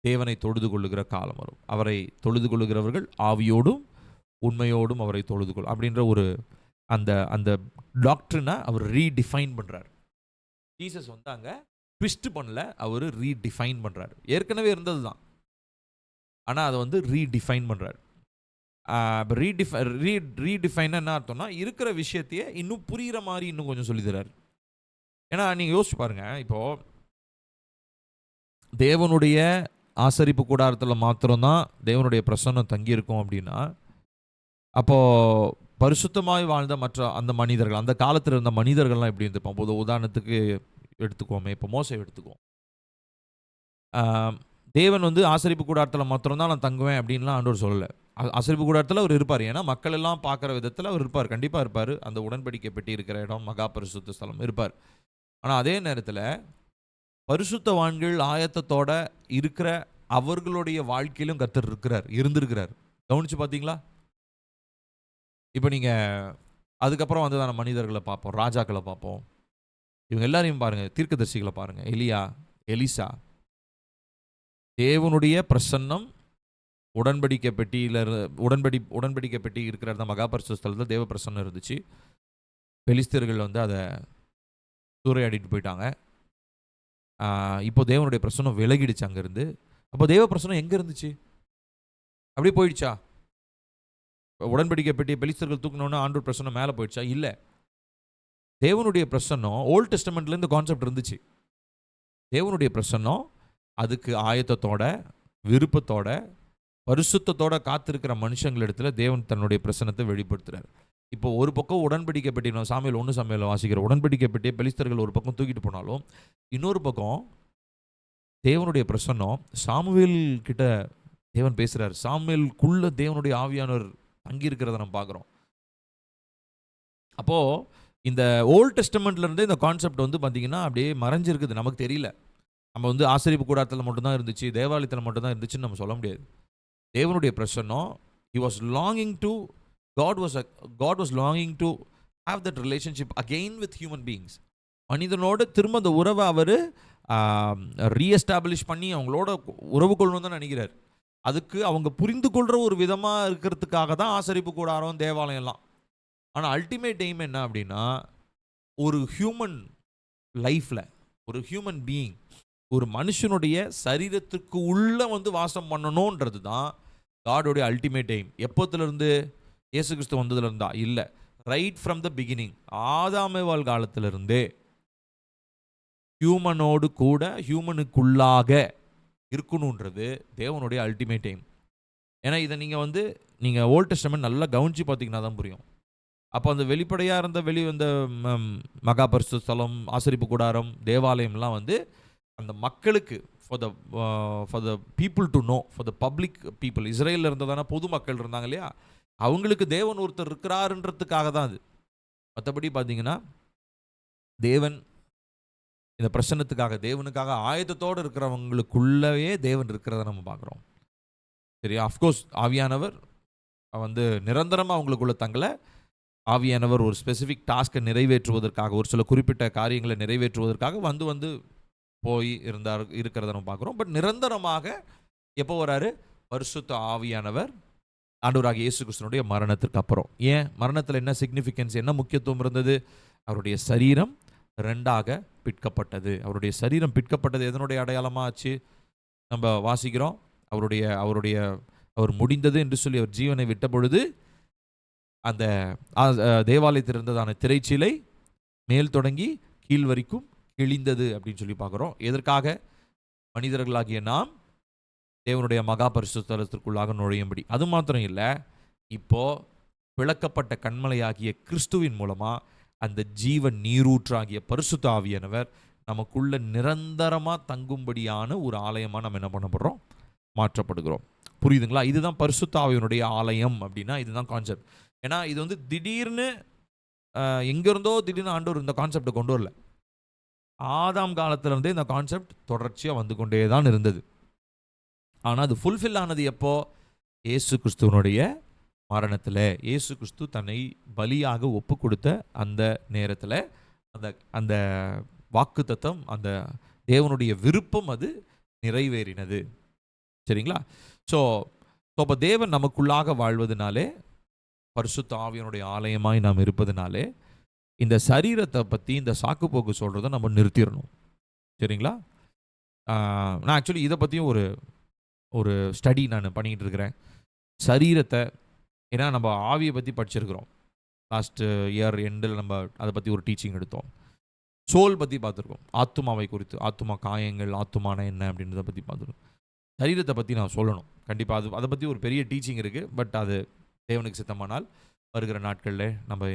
தேவனை தொழுது கொள்ளுகிற காலம் வரும், அவரை தொழுது கொள்ளுகிறவர்கள் ஆவியோடும் உண்மையோடும் அவரை தொழுது கொள் அப்படின்ற ஒரு அந்த அந்த டாக்டரினை அவர் ரீடிஃபைன் பண்ணுறார். ஜீசஸ் வந்து அங்கே ட்விஸ்ட் பண்ணல, அவர் ரீடிஃபைன் பண்ணுறாரு. ஏற்கனவே இருந்தது தான், ஆனால் அதை வந்து ரீடிஃபைன் பண்ணுறாரு. இப்போ ரீடிஃபைன் என்ன அர்த்தம்னா, இருக்கிற விஷயத்தையே இன்னும் புரிகிற மாதிரி இன்னும் கொஞ்சம் சொல்லித்தராரு. ஏன்னா நீங்கள் யோசிச்சு பாருங்கள், இப்போது தேவனுடைய ஆசரிப்பு கூடாரத்தில் மாத்திரம்தான் தேவனுடைய பிரசன்னம் தங்கியிருக்கும் அப்படின்னா, அப்போது பரிசுத்தமாய் வாழ்ந்த மற்ற அந்த மனிதர்கள், அந்த காலத்தில் இருந்த மனிதர்கள்லாம் எப்படி இருந்திருப்போம்? போது உதாரணத்துக்கு எடுத்துக்கோமே, இப்போ மோசே எடுத்துக்குவோம். தேவன் வந்து ஆசரிப்பு கூடாரத்தில் மாத்திரம்தான் நான் தங்குவேன் அப்படின்லாம் ஆண்டவர் சொல்லலை. ஆசரிப்பு கூடாரத்தில் அவர் இருப்பார். ஏன்னா மக்கள் எல்லாம் பார்க்குற விதத்தில் அவர் இருப்பார், கண்டிப்பாக இருப்பார். அந்த உடன்படிக்கை பெட்டி இருக்கிற இடம், மகா பரிசுத்த ஸ்தலம் இருப்பார். ஆனால் அதே நேரத்தில் பரிசுத்தவான்கள் ஆயத்தத்தோட இருக்கிற அவர்களுடைய வாழ்க்கையிலும் கர்த்தர் இருந்திருக்கிறார். கவனிச்சு பார்த்தீங்களா? இப்போ நீங்கள் அதுக்கப்புறம் வந்து தான மனிதர்களை பார்ப்போம், ராஜாக்களை பார்ப்போம். இவங்க எல்லாரையும் பாருங்கள், தீர்க்கதரிசிகளை பாருங்கள், எலியா, எலிசா. தேவனுடைய பிரசன்னம் உடன்படிக்கை பெட்டியில் உடன்படிக்கை பெட்டி இருக்கிற அந்த மகா பரிசுத்த ஸ்தலத்தில் தேவ பிரசன்னம் இருந்துச்சு. பெலிஸ்தர்கள் வந்து அதை சூறையாடிட்டு போயிட்டாங்க. இப்போ தேவனுடைய பிரசன்னம் விலகிடுச்சு அங்கேருந்து. அப்போ தேவ பிரசன்னம் எங்கே இருந்துச்சு? அப்படியே போயிடுச்சா? உடன்படிக்கை பெட்டியை பெலிஸ்தர்கள் தூக்கினோன்னா ஆண்டவர் பிரசன்னம் மேலே போயிடுச்சா? இல்லை. தேவனுடைய பிரசன்னம் ஓல்ட் டெஸ்டமெண்ட்லேருந்து கான்செப்ட் இருந்துச்சு. தேவனுடைய பிரசன்னம் அதுக்கு ஆயத்தத்தோட, விருப்பத்தோட, பரிசுத்தத்தோட காத்திருக்கிற மனுஷங்களிடத்துல தேவன் தன்னுடைய பிரசன்னத்தை வெளிப்படுத்துறாரு. இப்போ ஒரு பக்கம் உடன்படிக்கை பெட்டி, சாமுவேல் 1 சாமுவேல் வாசிக்கிற உடன்படிக்கை பெட்டியை பெலிஸ்தர்கள் ஒரு பக்கம் தூக்கிட்டு போனாலும், இன்னொரு பக்கம் தேவனுடைய பிரசன்னம் சாமுவேல் கிட்ட தேவன் பேசுறாரு. சாமுவேலுக்குள்ள தேவனுடைய ஆவியானவர் தங்கியிருக்கிறத நம்ம பார்க்குறோம். அப்போ இந்த ஓல்ட் டெஸ்டமெண்ட்ல இருந்து இந்த கான்செப்ட் வந்து பார்த்தீங்கன்னா அப்படியே மறைஞ்சிருக்குது, நமக்கு தெரியல. நம்ம வந்து ஆசரிப்பு கூடாரத்தில் மட்டும்தான் இருந்துச்சு, தேவாலயத்தில் மட்டும்தான் இருந்துச்சுன்னு நம்ம சொல்ல முடியாது. தேவனுடைய பிரசன்னம், God was longing to have that relationship again with human beings. மனிதனோட திரும்ப அந்த உறவை அவர் ரீஎஸ்டாப்ளிஷ் பண்ணி அவங்களோட உறவு கொள்ளணும் தான் நினைக்கிறார். அதுக்கு அவங்க புரிந்து கொள்கிற ஒரு விதமாக இருக்கிறதுக்காக தான் ஆசரிப்பு கூடாரம், தேவாலயம்லாம். ஆனால் அல்டிமேட் எய்ம் என்ன அப்படின்னா, ஒரு ஹியூமன் லைஃப்பில், ஒரு ஹியூமன் பீயிங் ஒரு மனுஷனுடைய சரீரத்துக்கு உள்ள வந்து வாசம் பண்ணணுன்றது தான் காடோடைய அல்டிமேட் எய்ம். எப்போத்திலிருந்து? இயேசு கிறிஸ்து வந்ததுல இருந்தா இல்ல, ரைட் ஃப்ரம் த பிகினிங், ஆதாமேவாள் காலத்திலிருந்தே ஹியூமனோடு கூட ஹியூமனுக்குள்ளாக இருக்கணுன்றது தேவனுடைய அல்டிமேட் எய்ம். ஏன்னா இதை நீங்கள் ஓல்ட் டெஸ்டமென்ட் நல்லா கவனிச்சு பார்த்தீங்கன்னா தான் புரியும். அப்போ அந்த வெளிப்படையாக இருந்த அந்த மகா பரிசுத்த ஸ்தலம், ஆசரிப்பு கூடாரம், தேவாலயம்லாம் அந்த மக்களுக்கு for the people to know, for the public people, இஸ்ரேலில் இருந்ததான பொது மக்கள் இருந்தாங்க இல்லையா, அவங்களுக்கு தேவன் ஒருத்தர் இருக்கிறாருன்றதுக்காக தான் அது. மற்றபடி பார்த்தீங்கன்னா தேவன் இந்த பிரசன்னத்துக்காக, தேவனுக்காக ஆயத்தத்தோடு இருக்கிறவங்களுக்குள்ளவே தேவன் இருக்கிறத நம்ம பார்க்குறோம். சரியா? அஃப்கோர்ஸ் ஆவியானவர் நிரந்தரமாக அவங்களுக்குள்ள தங்கலை. ஆவியானவர் ஒரு ஸ்பெசிஃபிக் டாஸ்கை நிறைவேற்றுவதற்காக, ஒரு சில குறிப்பிட்ட காரியங்களை நிறைவேற்றுவதற்காக வந்து போய் இருக்கிறத நம்ம பார்க்குறோம். பட் நிரந்தரமாக எப்போ வராரு? பரிசுத்த ஆவியானவர் ஆண்டவராகிய இயேசு கிறிஸ்துவினுடைய மரணத்திற்கு அப்புறம். ஏன் மரணத்தில் என்ன சிக்னிஃபிகன்ஸ், என்ன முக்கியத்துவம் இருந்தது? அவருடைய சரீரம் ரெண்டாக பிற்கப்பட்டது. அவருடைய சரீரம் பிற்கப்பட்டது எதனுடைய அடையாளமாக ஆச்சு? நம்ம வாசிக்கிறோம், அவர் முடிந்தது என்று சொல்லி அவர் ஜீவனை விட்ட பொழுது அந்த தேவாலயத்தில் இருந்ததான திரைச்சீலை மேல் தொடங்கி கீழ் வரைக்கும் கிழிந்தது அப்படின்னு சொல்லி பார்க்குறோம். எதற்காக? மனிதர்களாகிய நாம் தேவனுடைய மகா பரிசுத்த ஸ்தலத்திற்குள்ளாக நுழையும்படி. அது மாத்திரம் இல்லை, இப்போ பிளக்கப்பட்ட கண்மலையாகிய கிறிஸ்துவின் மூலமாக அந்த ஜீவன் நீரூற்றாகிய பரிசுத்த ஆவியானவர் நமக்குள்ள நிரந்தரமாக தங்கும்படியான ஒரு ஆலயமாக நம்ம என்ன பண்ணப்படுறோம்? மாற்றப்படுகிறோம். புரியுதுங்களா? இதுதான் பரிசுத்த ஆவியினுடைய ஆலயம் அப்படின்னா இதுதான் கான்செப்ட். ஏன்னா இது திடீர்னு எங்கேருந்தோ திடீர்னு ஆண்டவர் இந்த கான்செப்டை கொண்டு வரல. ஆதாம் காலத்திலிருந்தே இந்த கான்செப்ட் தொடர்ச்சியாக வந்து கொண்டே தான் இருந்தது. ஆனால் அது ஃபுல்ஃபில் ஆனது எப்போ? இயேசு கிறிஸ்துவனுடைய மரணத்தில். இயேசு கிறிஸ்து தன்னை பலியாக ஒப்பு கொடுத்த அந்த நேரத்தில் அந்த வாக்குத்தத்தம், அந்த தேவனுடைய விருப்பம் அது நிறைவேறினது. சரிங்களா? ஸோ அப்போ தேவன் நமக்குள்ளாக வாழ்வதனாலே, பரிசுத்த ஆவியனுடைய ஆலயமாய் நாம் இருப்பதனாலே, இந்த சரீரத்தை பற்றி இந்த சாக்குப்போக்கு சொல்கிறத நம்ம நிறுத்திடணும். சரிங்களா? நான் ஆக்சுவலி இதை பற்றியும் ஒரு ஸ்டடி நான் பண்ணிக்கிட்டு இருக்கிறேன். சரீரத்தை, ஏன்னா நம்ம ஆவியை பற்றி படிச்சிருக்கிறோம். லாஸ்ட்டு இயர் எண்டில் நம்ம அதை பற்றி ஒரு டீச்சிங் எடுத்தோம். சோல் பற்றி பார்த்துருக்கோம், ஆத்துமாவை குறித்து, ஆத்துமா காயங்கள், ஆத்துமான என்ன அப்படின்றத பற்றி பார்த்துருக்கோம். சரீரத்தை பற்றி நான் சொல்லணும் கண்டிப்பாக. அதை பற்றி ஒரு பெரிய டீச்சிங் இருக்குது. பட் அது தேவனுக்கு சித்தமானால் வருகிற நாட்களில் நம்ம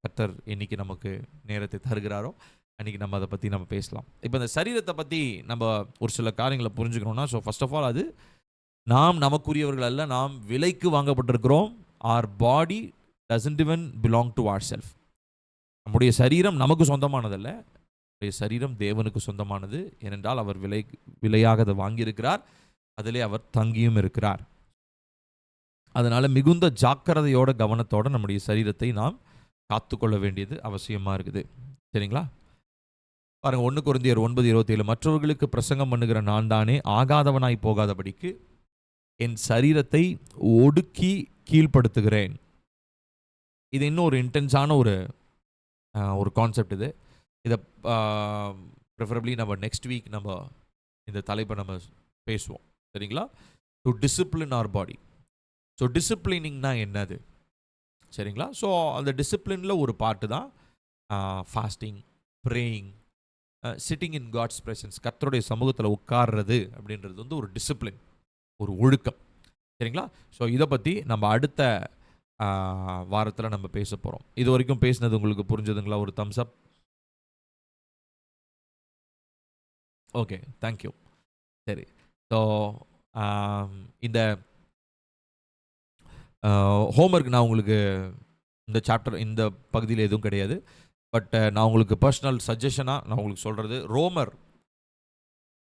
கர்த்தர் என்னைக்கு நமக்கு நேரத்தை தருகிறாரோ அன்றைக்கி நம்ம அதை பற்றி நம்ம பேசலாம். இப்போ இந்த சரீரத்தை பற்றி நம்ம ஒரு சில காரியங்களை புரிஞ்சுக்கணும்னா, ஸோ ஃபர்ஸ்ட் ஆஃப் ஆல் அது நாம் நமக்குரியவர்கள் அல்ல, நாம் விலைக்கு வாங்கப்பட்டிருக்கிறோம். ஆர் பாடி டசன்ட் இவன் பிலாங் டு ஆர் செல்ஃப். நம்முடைய சரீரம் நமக்கு சொந்தமானதல்ல, நம்முடைய சரீரம் தேவனுக்கு சொந்தமானது. ஏனென்றால் அவர் விலையாக அதை வாங்கியிருக்கிறார், அதிலே அவர் தங்கியும் இருக்கிறார். அதனால் மிகுந்த ஜாக்கிரதையோட கவனத்தோடு நம்முடைய சரீரத்தை நாம் காத்துக்கொள்ள வேண்டியது அவசியமாக இருக்குது. சரிங்களா? பாருங்கள், 1 கொரிந்தியர் 9:27, மற்றவர்களுக்கு பிரசங்கம் பண்ணுகிற நான் தானே ஆகாதவனாய் போகாதபடிக்கு என் சரீரத்தை ஒடுக்கி கீழ்ப்படுத்துகிறேன். இது இன்னும் ஒரு இன்டென்ஸான ஒரு கான்செப்ட். இதை ப்ரிஃபரபிளி நம்ம நெக்ஸ்ட் வீக் நம்ம இந்த தலைப்பை நம்ம பேசுவோம். சரிங்களா? To discipline our body. So டிசிப்ளினிங்னா என்னது? சரிங்களா? ஸோ அந்த டிசிப்ளினில் ஒரு பார்ட்டு தான் fasting, praying, sitting in God's presence, கர்த்தருடைய சமூகத்தில் உட்கார்றது அப்படின்றது ஒரு டிசிப்ளின், ஒரு ஒழுக்கம். சரிங்களா? ஸோ இதை பற்றி நம்ம அடுத்த வாரத்தில் நம்ம பேச போகிறோம். இது வரைக்கும் பேசினது உங்களுக்கு புரிஞ்சதுங்களா? ஒரு தம்ஸ் அப். Okay, thank you. சரி, ஸோ இந்த ஹோம்ஒர்க் நான் உங்களுக்கு இந்த சாப்டர் இந்த பகுதியில் எதுவும் கிடையாது. பட் நான் உங்களுக்கு பர்சனல் சஜஷனாக நான் உங்களுக்கு சொல்கிறது, ரோமர்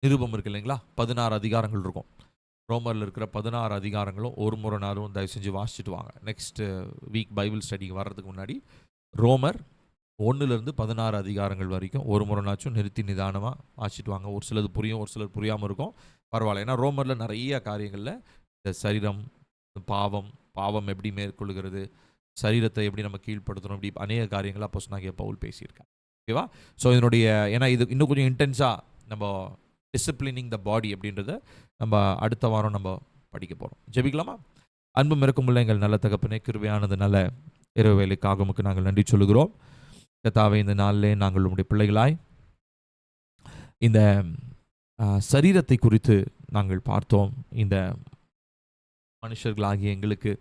நிருபம் இருக்கு இல்லைங்களா, 16 அதிகாரங்கள் இருக்கும். ரோமரில் இருக்கிற 16 அதிகாரங்களும் ஒரு முறை நாளும் தயவு செஞ்சு வாசிச்சுட்டு வாங்க. நெக்ஸ்ட் வீக் பைபிள் ஸ்டடிக்கு வர்றதுக்கு முன்னாடி ரோமர் 1லேருந்து 16 அதிகாரங்கள் வரைக்கும் ஒரு முறைனாச்சும் நிறுத்தி நிதானமாக வாசிச்சுட்டு வாங்க. ஒரு சிலது புரியும், ஒரு சிலர் புரியாமல் இருக்கும், பரவாயில்ல. ஏன்னா ரோமரில் நிறைய காரியங்களில் இந்த சரீரம், பாவம் எப்படி மேற்கொள்கிறது, சரீரத்தை எப்படி நம்ம கீழ்ப்படுத்தணும், இப்படி அநேக காரியங்கள் அப்போஸ்தலனாகிய பவுல் பேசியிருக்காங்க. ஓகேவா? ஸோ இதனுடைய, ஏன்னா இது இன்னும் கொஞ்சம் இன்டென்ஸாக நம்ம டிசிப்ளினிங் த பாடி அப்படின்றத நம்ம அடுத்த வாரம் நம்ம படிக்க போகிறோம். ஜெபிக்கலாமா? அன்பும் இரக்கமுள்ள எங்கள் நல்ல தகப்பனே, கிருபையானது நல்ல இரவு வேலைக்காக உமக்கு நாங்கள் நன்றி சொல்லுகிறோம். கர்த்தாவே, இந்த நாளிலே நாங்கள் உம்முடைய பிள்ளைகளாய் இந்த சரீரத்தை குறித்து நாங்கள் பார்த்தோம். இந்த மனுஷர்களாகிய எங்களுக்கு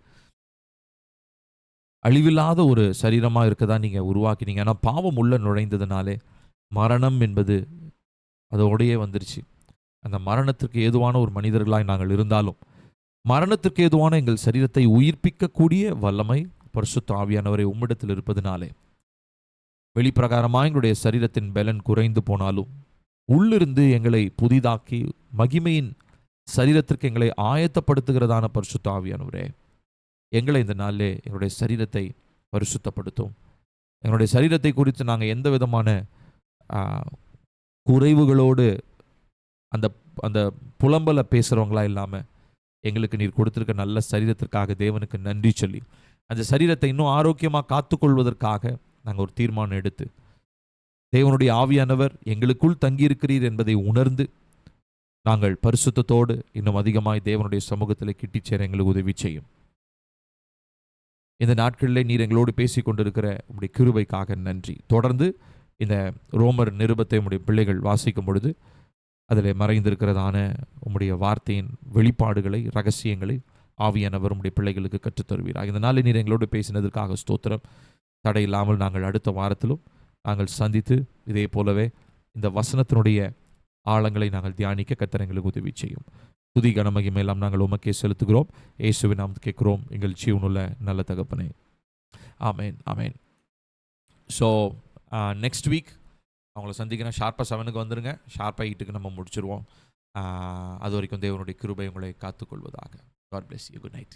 அழிவில்லாத ஒரு சரீரமாக இருக்க தான் நீங்கள் உருவாக்கினீங்க. ஆனால் பாவம் உள்ள நுழைந்ததுனாலே மரணம் என்பது அதோடையே வந்துருச்சு. அந்த மரணத்திற்கு ஏதுவான ஒரு மனிதர்களாய் நாங்கள் இருந்தாலும், மரணத்திற்கு ஏதுவான எங்கள் சரீரத்தை உயிர்ப்பிக்கக்கூடிய வல்லமை பரிசுத்த ஆவியானவரை உம்மிடத்தில் இருப்பதினாலே வெளிப்பிரகாரமாக எங்களுடைய சரீரத்தின் பலன் குறைந்து போனாலும் உள்ளிருந்து எங்களை புதிதாக்கி மகிமையின் சரீரத்திற்கு எங்களை ஆயத்தப்படுத்துகிறதான பரிசுத்த ஆவியானவரே, எங்களை இந்த நாளிலே எங்களுடைய சரீரத்தை பரிசுத்தப்படுத்தும். எங்களுடைய சரீரத்தை குறித்து நாங்கள் எந்த விதமான குறைவுகளோடு அந்த அந்த புலம்பலை பேசுகிறவங்களா இல்லாமல், எங்களுக்கு நீர் கொடுத்திருக்க நல்ல சரீரத்திற்காக தேவனுக்கு நன்றி சொல்லி, அந்த சரீரத்தை இன்னும் ஆரோக்கியமாக காத்துக்கொள்வதற்காக நாங்கள் ஒரு தீர்மானம் எடுத்து, தேவனுடைய ஆவியானவர் எங்களுக்குள் தங்கியிருக்கிறீர் என்பதை உணர்ந்து நாங்கள் பரிசுத்தத்தோடு இன்னும் அதிகமாய் தேவனுடைய சமூகத்தில் கிட்டிச் சேர எங்களுக்கு உதவி செய்யும். இந்த நாட்களில் நீர் எங்களோடு பேசி கொண்டிருக்கிற உங்களுடைய கிருபைக்காக நன்றி. தொடர்ந்து இந்த ரோமர் நிருபத்தை உம்முடைய பிள்ளைகள் வாசிக்கும் பொழுது அதில் மறைந்திருக்கிறதான உம்முடைய வார்த்தையின் வெளிப்பாடுகளை, ரகசியங்களை ஆவியானவர் உம்முடைய பிள்ளைகளுக்கு கற்றுத்தருவீராக. இந்த நாளில் நீர் எங்களோடு பேசினதற்காக ஸ்தோத்திரம். தடையில்லாமல் நாங்கள் அடுத்த வாரத்திலும் நாங்கள் சந்தித்து இதே போலவே இந்த வசனத்தினுடைய ஆழங்களை நாங்கள் தியானிக்க கர்த்தர் எங்களுக்கு உதவி செய்யும். துதி கனமகிமையெல்லாம் நாங்கள் உமக்கே செலுத்துகிறோம். இயேசுவின் நாமத்தில் கேட்கிறோம் எங்கள் ஜீவனுள்ள நல்ல தகப்பனே. ஆமேன், ஆமேன். ஸோ நெக்ஸ்ட் வீக் அவங்கள சந்திக்கிறேன். ஷார்ப்பாக 7க்கு வந்துடுங்க. ஷார்ப்பாக 8க்கு நம்ம முடிச்சிருவோம். அது வரைக்கும் தேவனுடைய கிருபை உங்களை காத்துக்கொள்வதாக. God bless you. Good night.